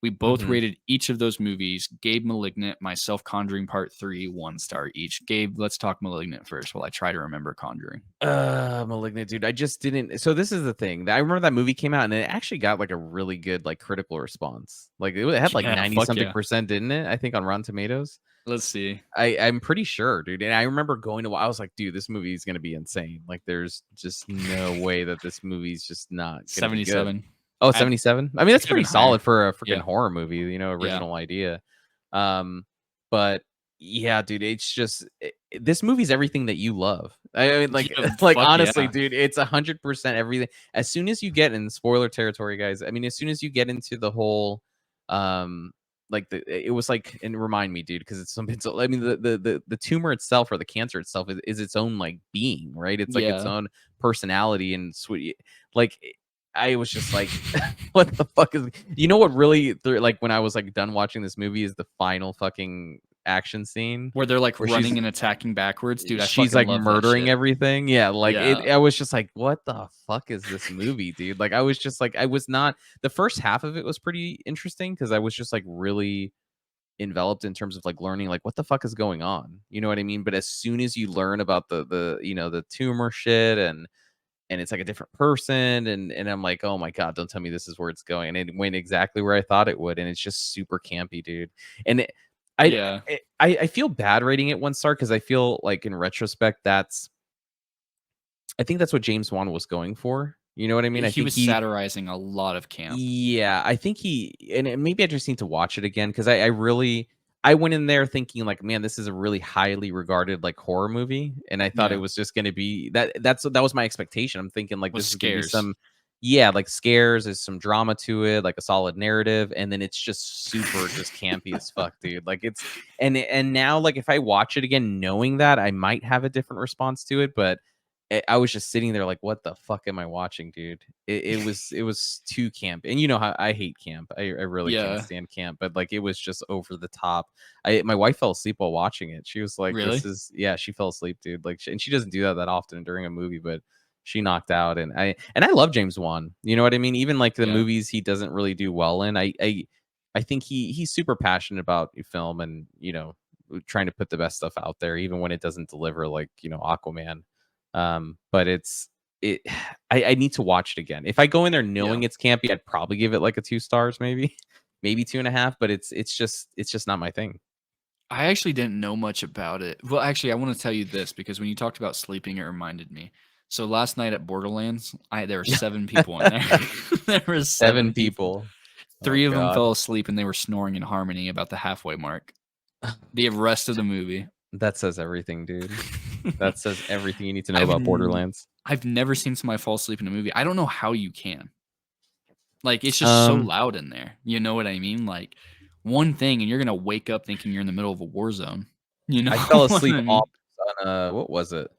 We both rated each of those movies. Gabe Malignant, myself Conjuring Part 3, 1 star each. Gabe, let's talk Malignant first while I try to remember Conjuring. Malignant, dude. I just didn't. So this is the thing. I remember that movie came out and it actually got like a really good like critical response. Like it had like 90 something percent, didn't it? I think on Rotten Tomatoes. Let's see. I'm pretty sure, dude. And I remember going to. I was like, dude, this movie is gonna be insane. Like, there's just no way that this movie's just not 77. Oh, 77. I mean, that's pretty solid for a freaking Yeah. horror movie. You know, original idea. But yeah, dude, it's just this movie's everything that you love. I mean, like, like honestly, dude, it's 100% everything. As soon as you get in spoiler territory, guys. I mean, as soon as you get into the whole, like it was like, and remind me, dude, because it's something. I mean, the tumor itself or the cancer itself is its own like being, right? It's like its own personality and sweet, like. I was just like, what the fuck is, you know what really, like when I was like done watching this movie is the final fucking action scene where they're like running and attacking backwards, dude. She's like murdering everything. Yeah, like I was just like, what the fuck is this movie, dude? Like I was just like, I was not, the first half of it was pretty interesting because I was just like really enveloped in terms of like learning like what the fuck is going on. You know what I mean? But as soon as you learn about the you know, the tumor shit and it's like a different person and I'm like, oh my god, don't tell me this is where it's going. And it went exactly where I thought it would, and it's just super campy, dude. And I feel bad rating it 1 star because I feel like in retrospect I think that's what James Wan was going for. You know what I mean? He was satirizing a lot of camp. Yeah, I think and maybe I just need to watch it again because I went in there thinking like, man, this is a really highly regarded like horror movie, and I thought it was just going to be that was my expectation. I'm thinking like this is going to be some, like scares, there's some drama to it, like a solid narrative, and then it's just super just campy as fuck, dude. Like it's and now like if I watch it again, knowing that, I might have a different response to it, but I was just sitting there like, what the fuck am I watching, dude? It was too camp, and you know how I hate camp. I really can't stand camp, but like it was just over the top. My wife fell asleep while watching it. She was like, really? She fell asleep, dude. Like, and she doesn't do that often during a movie, but she knocked out. And I love James Wan. You know what I mean? Even like the movies he doesn't really do well in. I think he's super passionate about film and, you know, trying to put the best stuff out there, even when it doesn't deliver, like, you know, Aquaman. But I need to watch it again. If I go in there knowing it's campy, I'd probably give it like a 2 stars, maybe 2.5, but it's just not my thing. I actually didn't know much about it. Well, actually, I want to tell you this because when you talked about sleeping, it reminded me. So last night at Borderlands, there were 7 people in there. There were 7 people. 3 of them fell asleep and they were snoring in harmony about the halfway mark. The rest of the movie. That says everything, dude. That says everything you need to know about Borderlands. I've never seen somebody fall asleep in a movie. I don't know how you can. Like, it's just so loud in there. You know what I mean? Like, one thing, and you're going to wake up thinking you're in the middle of a war zone. You know, I fell asleep on, what was it?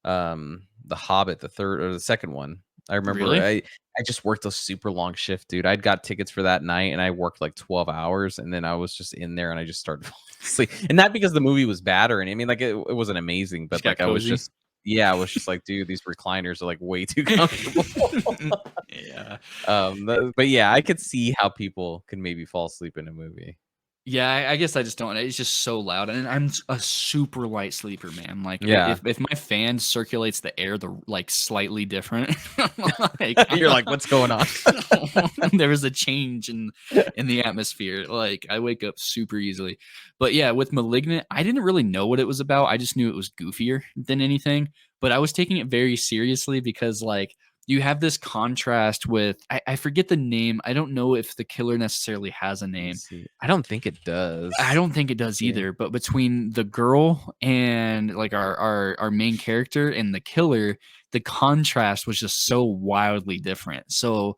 The Hobbit, the third or the second one. I remember Really? I just worked a super long shift, dude. I'd got tickets for that night and I worked like 12 hours and then I was just in there and I just started falling asleep. And not because the movie was bad or anything. I mean, like it wasn't amazing, Just but got like I was cozy. just I was just like, dude, these recliners are like way too comfortable. Yeah. But yeah, I could see how people could maybe fall asleep in a movie. Yeah, I guess I just don't. It's just so loud, and I'm a super light sleeper, man. Like Yeah. if my fan circulates the air the like slightly different, like You're like, what's going on? there was a change in the atmosphere. Like I wake up super easily. But yeah, with Malignant, I didn't really know what it was about. I just knew it was goofier than anything. But I was taking it very seriously because like you have this contrast with I forget the name. I don't know if the killer necessarily has a Let me name. see. I don't think it does. I don't think it does Yeah. either. But between the girl and like our main character and the killer, the contrast was just so wildly different. So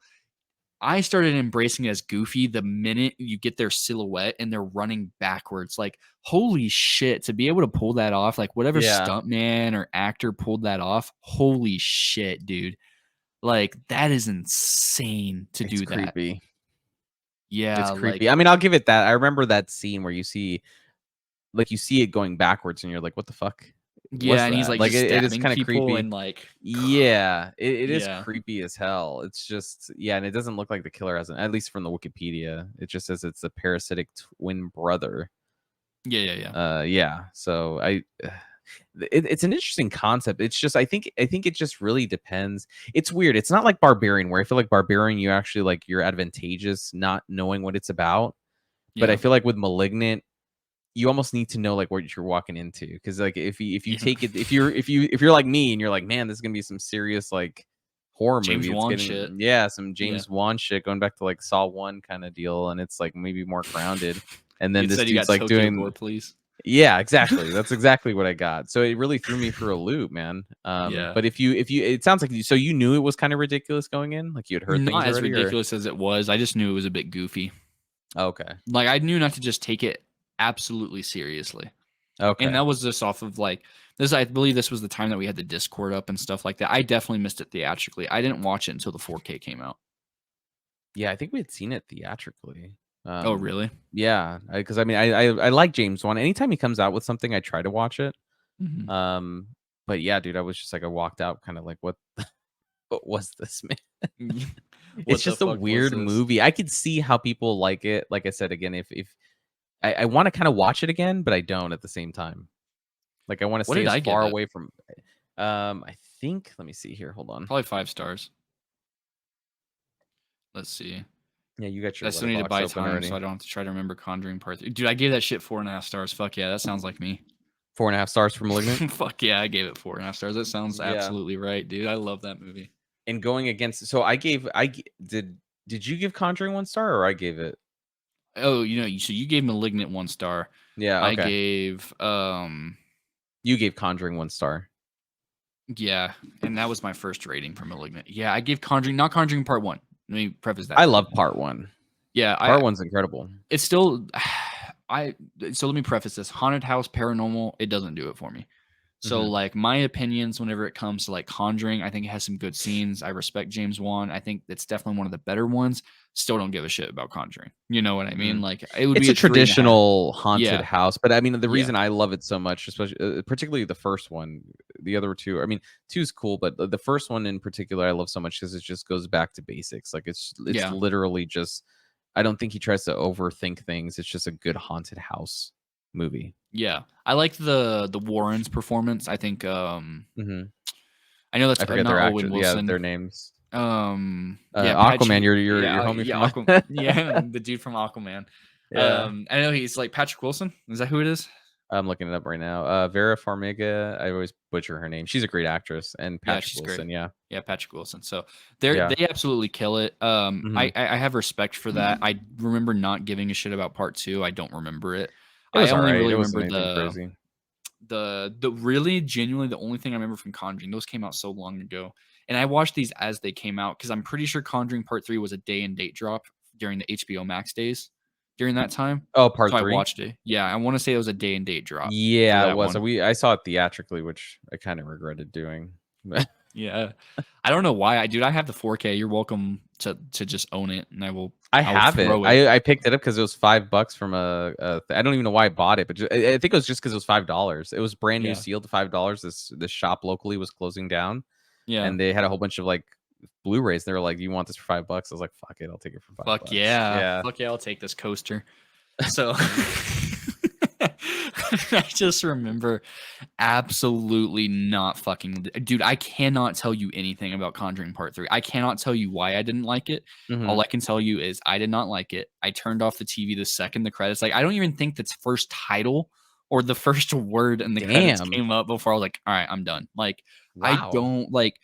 I started embracing it as goofy the minute you get their silhouette and they're running backwards. Like, holy shit, to be able to pull that off, like whatever Yeah. stuntman or actor pulled that off, holy shit, dude. Like, that is insane to It's do that. creepy. Yeah, It's like creepy. I mean, I'll give it that. I remember that scene where you see it going backwards and you're like, what the fuck was yeah, and he's that? like Like just it is stabbing kind of people creepy. and like Yeah, it is yeah. creepy as hell. It's just and it doesn't look like the killer has at least from the Wikipedia. It just says it's a parasitic twin brother. Yeah, yeah, yeah. Yeah. So it's an interesting concept. It's just I think it just really depends. It's weird. It's not like Barbarian where I feel like Barbarian you actually like you're advantageous not knowing what it's about. But I Yeah. feel like with Malignant you almost need to know like what you're walking into because like if you Yeah. take it if you're like me and you're like man this is gonna be some serious like horror James movie it's Wan shit. getting some Yeah. James Wan shit going back to like Saw 1 kind of deal and it's like maybe more grounded and then It this said you dude's got like Tokyo doing Gore, please. exactly that's exactly what I got so it really threw me for a loop man Yeah. but if you it sounds like so you knew it was kind of ridiculous going in like you had heard things Not as already or ridiculous as it was. I just knew it was a bit goofy. okay Like I knew not to just take it absolutely seriously. And okay that was just off of like this. I believe this was the time that we had the Discord up and stuff like that. I definitely missed it theatrically. I didn't watch it until the 4K came out. Yeah, I think we had seen it theatrically. Oh, really? Yeah, because I mean, I like James Wan. Anytime he comes out with something, I try to watch it. Mhm. But yeah, dude, I was just like, I walked out, kind of like, what was this, man? What It's the just a fuck was weird this? movie. I could see how people like it. Like I said again, if I want to kind of watch it again, but I don't at the same time. Like I want to What stay did as I give far it? away from. I think. Let me see here. Hold on. Probably 5 stars. Let's see. Yeah, you got I your still need to letterbox buy open time so already. I don't have to try to remember Conjuring Part 3. Dude, I gave that shit 4.5 stars. Fuck yeah, that sounds like me. 4.5 stars for *Malignant*. Fuck yeah, I gave it 4.5 stars. That sounds Yeah. absolutely right, dude. I love that movie. And going against so did you give Conjuring 1 star or I gave it? Oh, so you gave Malignant 1 star. Yeah, I okay. gave You gave Conjuring 1 star. yeah, and that was my first rating for Malignant. Yeah, I gave Conjuring, not Conjuring Part 1. Let me preface that. I love part 1. Yeah, Part 1's incredible. it's still so let me preface this. Haunted house paranormal, it doesn't do it for me. So Mhm. like my opinions whenever it comes to like Conjuring, I think it has some good scenes. I respect James Wan. I think it's definitely one of the better ones. Still don't give a shit about Conjuring. You know what I mean? Mhm. Like it would It's be a a 3.5. traditional haunted Yeah. house, but I mean the Yeah. reason I love it so much, especially particularly the first one, the other two, I mean, 2 is cool, but the first one in particular I love so much cuz it just goes back to basics. Like it's Yeah. literally just I don't think he tries to overthink things. It's just a good haunted house movie. Yeah. I like the Warrens performance. I think Mhm. I know that's I forget not their Owen their Wilson. names. Yeah, Aquaman, Patrick. your Yeah, homie yeah, from yeah, the dude from Aquaman. Yeah. I know he's like Patrick Wilson. Is that who it is? I'm looking it up right now. Vera Farmiga, I always butcher her name. She's a great actress, and Yeah, Patrick she's great. Wilson, yeah. Yeah, Patrick Wilson. So Yeah. they absolutely kill it. Mhm. I have respect for that. I remember not giving a shit about part 2. I don't remember it. It I was only alright. really It remember wasn't anything crazy. the really genuinely the only thing I remember from Conjuring. Those came out so long ago, and I watched these as they came out because I'm pretty sure Conjuring Part 3 was a day and date drop during the HBO Max days during that time. Oh, So part I 3? watched it. Yeah, I want to say it was a day and date drop for Yeah, it that was. one. I saw it theatrically, which I kinda regretted doing. Yeah. I don't know why. I have the 4K. You're welcome to just own it, and I will have it. throw it. I picked it up because it was $5 from I don't even know why I bought it, but I think it was just because it was $5. It was brand new, Yeah. sealed to $5. This shop locally was closing down, Yeah. and they had a whole bunch of like Blu-rays. They were like, "You want this for $5?" I was like, "Fuck it, I'll take it for $5." Fuck yeah. Yeah. Fuck yeah, I'll take this coaster. So I just remember absolutely not fucking dude, I cannot tell you anything about Conjuring Part 3. I cannot tell you why I didn't like it. All I can tell you is I did not like it. I turned off the TV the second the credits. Like I don't even think that's first title or the first word in the credits Damn. came up before I was like, all right, I'm done. Like I Wow. don't like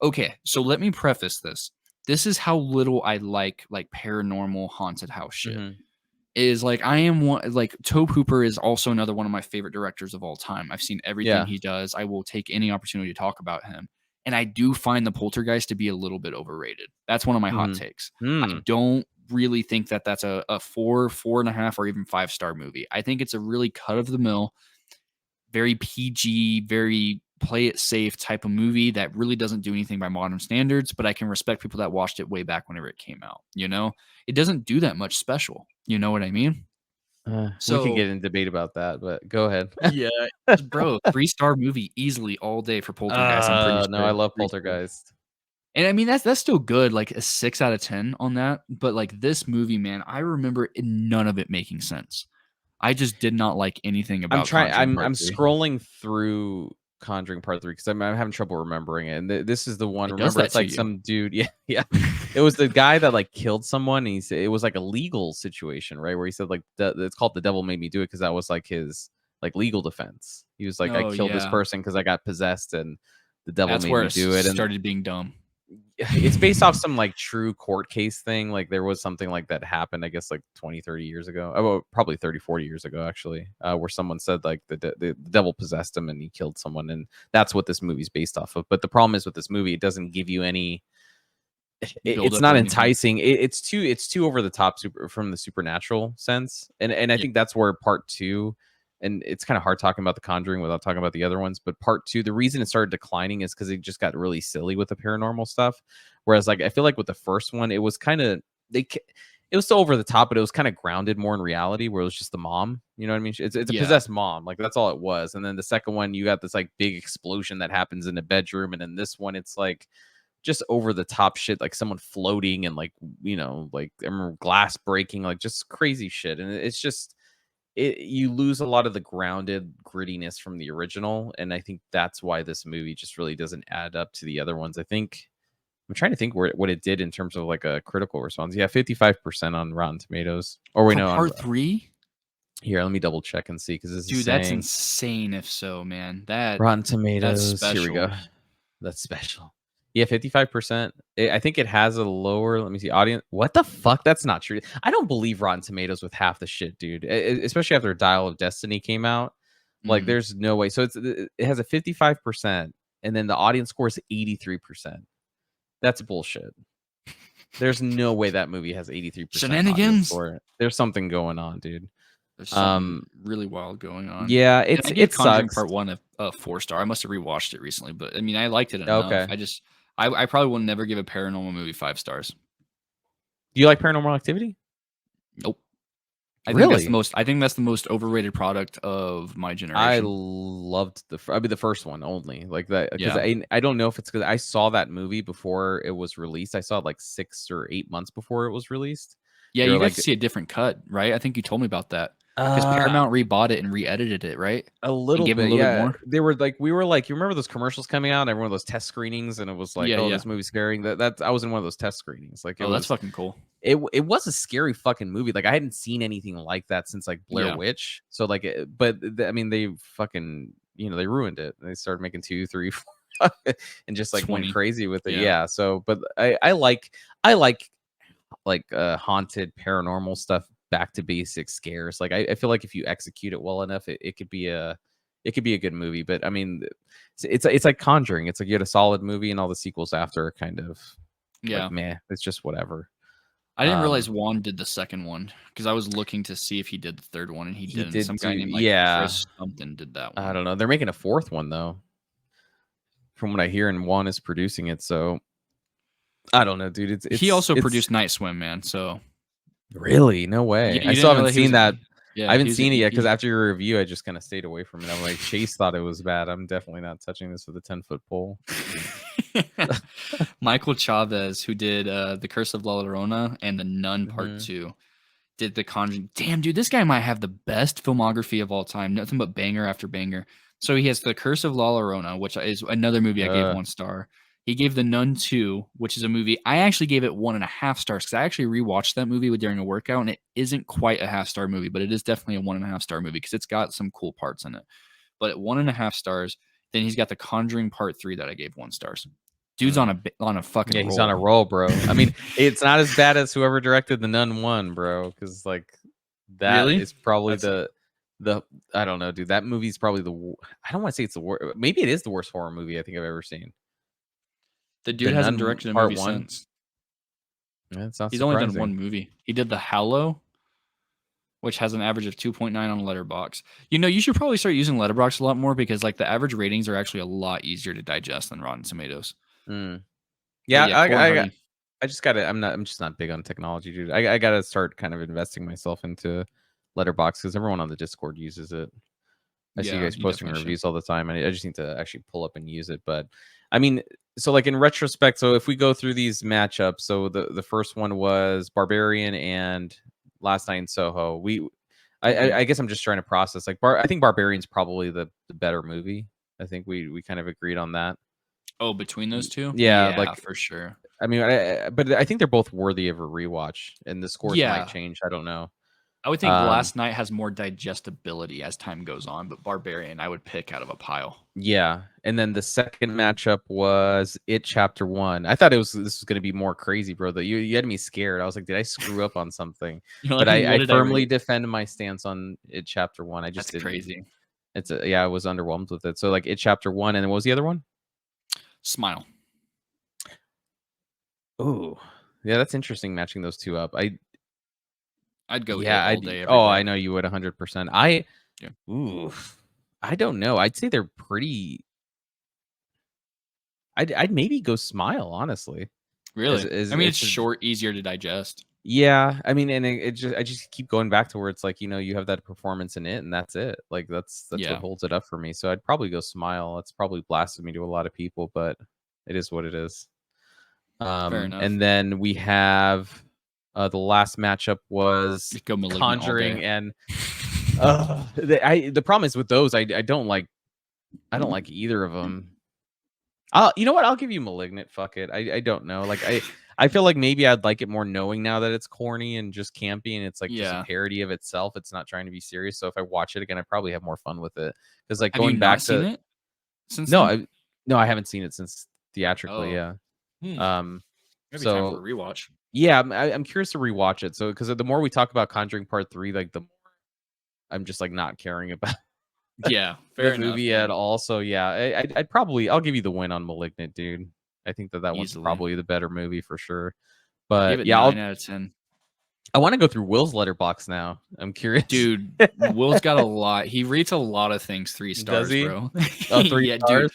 okay, so let me preface this. This is how little I like paranormal haunted house shit is like I am one like Tobe Hooper is also another one of my favorite directors of all time. I've seen everything Yeah. he does. I will take any opportunity to talk about him. And I do find The Poltergeist to be a little bit overrated. That's one of my hot takes. I don't really think that that's a 4.5, or even 5-star movie. I think it's a really cut of the mill, very PG, very play it safe type of movie that really doesn't do anything by modern standards, but I can respect people that watched it way back whenever it came out. You know, it doesn't do that much special. You know what I mean? We can So get in debate about that, but go ahead. yeah, bro, 3-star movie easily all day for Poltergeist. I'm pretty No, I sure love 3 stars. Poltergeist. And I mean that's still good, like a 6 out of 10 on that. But like this movie, man, I remember none of it making sense. I just did not like anything about Conjuring Part I'm 3. scrolling through Conjuring Part 3 because I'm having trouble remembering it. And this is the one. It does Remember, that it's to like you. some dude. Yeah, yeah. It was the guy that like killed someone. And it was like a legal situation, right? Where he said like it's called "The Devil Made Me Do It" because that was like his like legal defense. He was like, "I Oh killed this yeah, person because I got possessed, and the devil that's made where me it do it." And started being dumb. it's based off some like true court case thing. Like there was something like that happened, I guess, like 20, 30 years ago. Oh, well, probably 30, 40 years ago, actually, where someone said like the devil possessed him and he killed someone. And that's what this movie's based off of. But the problem is with this movie, it doesn't give you any, Build it's up not or anything. enticing. It's too over the top from the supernatural sense. And I Yeah. think that's where part two, and it's kind of hard talking about The Conjuring without talking about the other ones. But part two, the reason it started declining is because it just got really silly with the paranormal stuff. Whereas, like, I feel like with the first one, it was kind of it was still over the top, but it was kind of grounded more in reality, where it was just the mom. You know what I mean? It's a Yeah. possessed mom, like that's all it was. And then the second one, you got this like big explosion that happens in a bedroom, and in this one, it's like just over the top shit, like someone floating and like like I remember glass breaking, like just crazy shit. And it's just you lose a lot of the grounded grittiness from the original, and I think that's why this movie just really doesn't add up to the other ones. I think I'm trying to think what it did in terms of like a critical response. Yeah, 55% on Rotten Tomatoes. Or we For know on Part 3? here. Let me double check and see because this is Dude, that's saying insane if so, man. Rotten That's Tomatoes. Here we special. go. That's special. Yeah, 55%. I think it has a lower, let me see, audience. What the fuck? That's not true. I don't believe Rotten Tomatoes with half the shit, dude. Especially after Dial of Destiny came out. Like, Mm. there's no way. So it has a 55%, and then the audience score is 83%. That's bullshit. There's no way that movie has 83% audience Shenanigans? score. There's something going on, dude. There's something really wild going on. Yeah, And I gave it Conjuring sucks. Part 1 a 4-star. I must have rewatched it recently, but I mean, I liked it enough. Okay. I probably will never give a paranormal movie 5 stars. Do you like Paranormal Activity? Nope. I Really? think that's the most overrated product of my I generation. loved the first one only, like that, because Yeah. I don't know if it's because I saw that movie before it was released. I saw it like 6 or 8 months before it was released. Yeah, They were you got like, to see a different cut, right? I think you told me about that. Because Paramount rebought it and re-edited it, right? a And little gave him a bit, little bit yeah. more. They were like, we were like, you remember those commercials coming out? Everyone those test screenings, and it was like, Yeah, oh, yeah. this movie's scary. That I was in one of those test screenings. Like Oh, that's fucking cool. it was a scary fucking movie. Like I hadn't seen anything like that since like Blair Yeah. Witch. So like, I mean, they fucking they ruined it. They started making 2, 3, 4, and just like went 20. crazy with it. Yeah. Yeah. So, but I like haunted paranormal stuff, back to basic scares. Like I feel like if you execute it well enough, it could be a good movie. But I mean, it's like Conjuring. It's like you had a solid movie, and all the sequels after are kind of Yeah. like meh. It's just whatever. I didn't realize Juan did the second one because I was looking to see if he did the third one, and he didn't. did Some guy do, named like yeah. Chris something did that one. I don't know. They're making a fourth one though. from what I hear, and Juan is producing it. So I don't know, dude. He also produced Night Swim, man. So really no way. you I still didn't know haven't that he seen was. that. Yeah, I haven't he was. seen it yet because after your review, I just kind of stayed away from it. I'm like, Chase thought it was bad. I'm definitely not touching this with a 10-foot pole. Michael Chavez, who did The Curse of La Llorona and The Nun Part 2, did The Conjuring. Damn, dude, this guy might have the best filmography of all time. Nothing but banger after banger. So he has The Curse of La Llorona, which is another movie I gave 1 star. He gave The Nun 2, which is a movie I actually gave it 1.5 stars because I actually rewatched that movie during a workout, and it isn't quite a half-star movie, but it is definitely a 1.5 star movie because it's got some cool parts in it. But at 1.5 stars, then he's got The Conjuring Part 3 that I gave 1 star. Dude's on a fucking roll. He's on a roll, bro. I mean, it's not as bad as whoever directed The Nun 1, bro, because like that is probably the I don't know, dude. That movie's probably I don't want to say it's the worst. Maybe it is the worst horror movie I think I've ever seen. The dude hasn't directed a movie since. Yeah, it's not He's surprising. only done 1 movie. He did The Hallow, which has an average of 2.9 on Letterboxd. You know, you should probably start using Letterboxd a lot more because like the average ratings are actually a lot easier to digest than Rotten Tomatoes. Yeah, I just gotta. I'm just not big on technology, dude. I gotta start kind of investing myself into Letterboxd because everyone on the Discord uses it. I see you guys posting reviews all the time, and I just need to actually pull up and use it. But I mean, so like in retrospect, so if we go through these matchups, so the first one was Barbarian and Last Night in Soho. I guess I'm just trying to process. Like, I think Barbarian's probably the better movie. I think we kind of agreed on that. Oh, between those two? Yeah, like for sure. I mean, but I think they're both worthy of a rewatch, and the scores might change. I don't know. I would think Last Night has more digestibility as time goes on, but Barbarian I would pick out of a pile. Yeah, and then the second matchup was It Chapter 1. I thought this was going to be more crazy, bro. That you had me scared. I was like, did I screw up on something? But I firmly defend my stance on It Chapter 1. I just That's crazy. I was underwhelmed with it. So like It Chapter 1, and then what was the other one? Smile. Oh, yeah, that's interesting matching those two up. I'd go all day. Every day. I know you would 100%. I don't know. I'd say they're pretty. I'd maybe go Smile, honestly. Really? I mean, it's short, easier to digest. Yeah, I mean, and I just keep going back to where it's like, you know, you have that performance in it, and that's it. Like that's what holds it up for me. So I'd probably go Smile. It's probably blasphemy to a lot of people, but it is what it is. Fair enough. And then we have the last matchup was Conjuring, and the problem is with those, I don't like either of them. You know what? I'll give you Malignant. Fuck it. I don't know. Like I feel like maybe I'd like it more knowing now that it's corny and just campy and it's like just a parody of itself. It's not trying to be serious. So if I watch it again, I probably have more fun with it. Because like going back to it since I haven't seen it since theatrically. Yeah. Maybe time for a rewatch. Yeah, I'm curious to rewatch it. So because the more we talk about Conjuring Part 3, like the more I'm just like not caring about. Yeah, fair the movie at all. So yeah, I'll give you the win on Malignant, dude. I think that one's probably the better movie for sure. But give it 9 out of 10. I want to go through Will's Letterboxd now. I'm curious, dude. Will's got a lot. He rates a lot of things 3 stars, bro. Oh, 3 stars? Dude.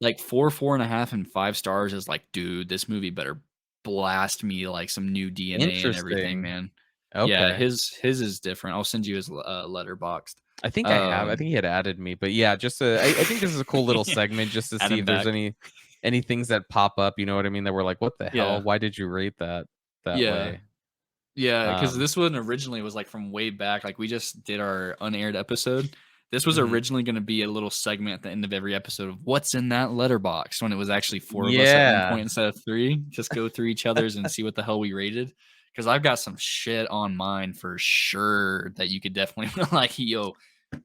Like 4, 4.5, and 5 stars is like, dude, this movie better blast me like some new DNA and everything, man. Okay. Yeah, his is different. I'll send you his Letterboxd. I think I have. I think he had added me, but yeah, just I think this is a cool little segment just to see if there's any things that pop up. You know what I mean? That we're like, what the hell? Why did you rate that way? Yeah, because this one originally was like from way back. Like we just did our unaired episode. This was originally going to be a little segment at the end of every episode of what's in that letterbox when it was actually 4 of us at one point instead of 3. Just go through each other's and see what the hell we rated. Because I've got some shit on mine for sure that you could definitely like,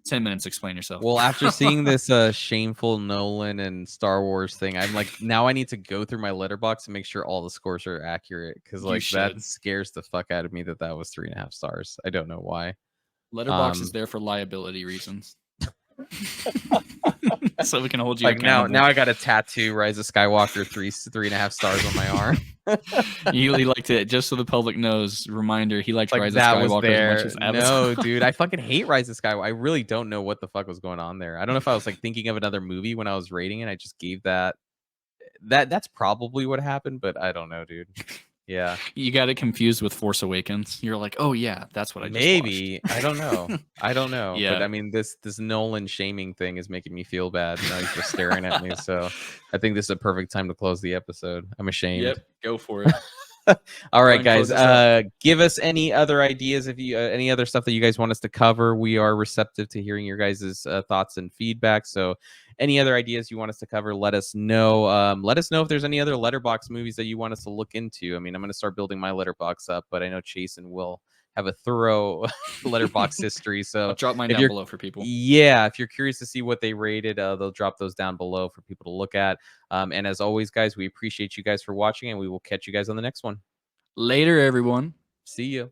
10 minutes, explain yourself. Well, after seeing this shameful Nolan and Star Wars thing, I'm like, now I need to go through my letterbox and make sure all the scores are accurate. Because like that scares the fuck out of me that was 3.5 stars. I don't know why. Letterboxd is there for liability reasons. So we can hold you like accountable. Now I got a tattoo Rise of Skywalker 3.5 stars on my arm. He liked it, just so the public knows. Reminder, he liked Rise of Skywalker as much as Avatar. No, dude, I fucking hate Rise of Skywalker. I really don't know what the fuck was going on there. I don't know if I was like thinking of another movie when I was rating it. I just gave that that's probably what happened, but I don't know, dude. Yeah, You got it confused with Force Awakens. You're like, oh yeah, that's what I just maybe. watched. I don't know. I don't know. But Yeah. I mean, this Nolan shaming thing is making me feel bad. Now he's just staring at me. So I think this is a perfect time to close the episode. I'm ashamed. Yep, go for it. All right, and guys. close us out. Give us any other ideas if you any other stuff that you guys want us to cover. We are receptive to hearing your guys' thoughts and feedback. So, any other ideas you want us to cover, let us know. Let us know if there's any other Letterboxd movies that you want us to look into. I mean, I'm going to start building my Letterboxd up, but I know Chase and Will have a thorough Letterboxd history. So, I'll drop mine if down you're below for people. yeah, if you're curious to see what they rated, they'll drop those down below for people to look at. And as always, guys, we appreciate you guys for watching, and we will catch you guys on the next one. Later, everyone. See you.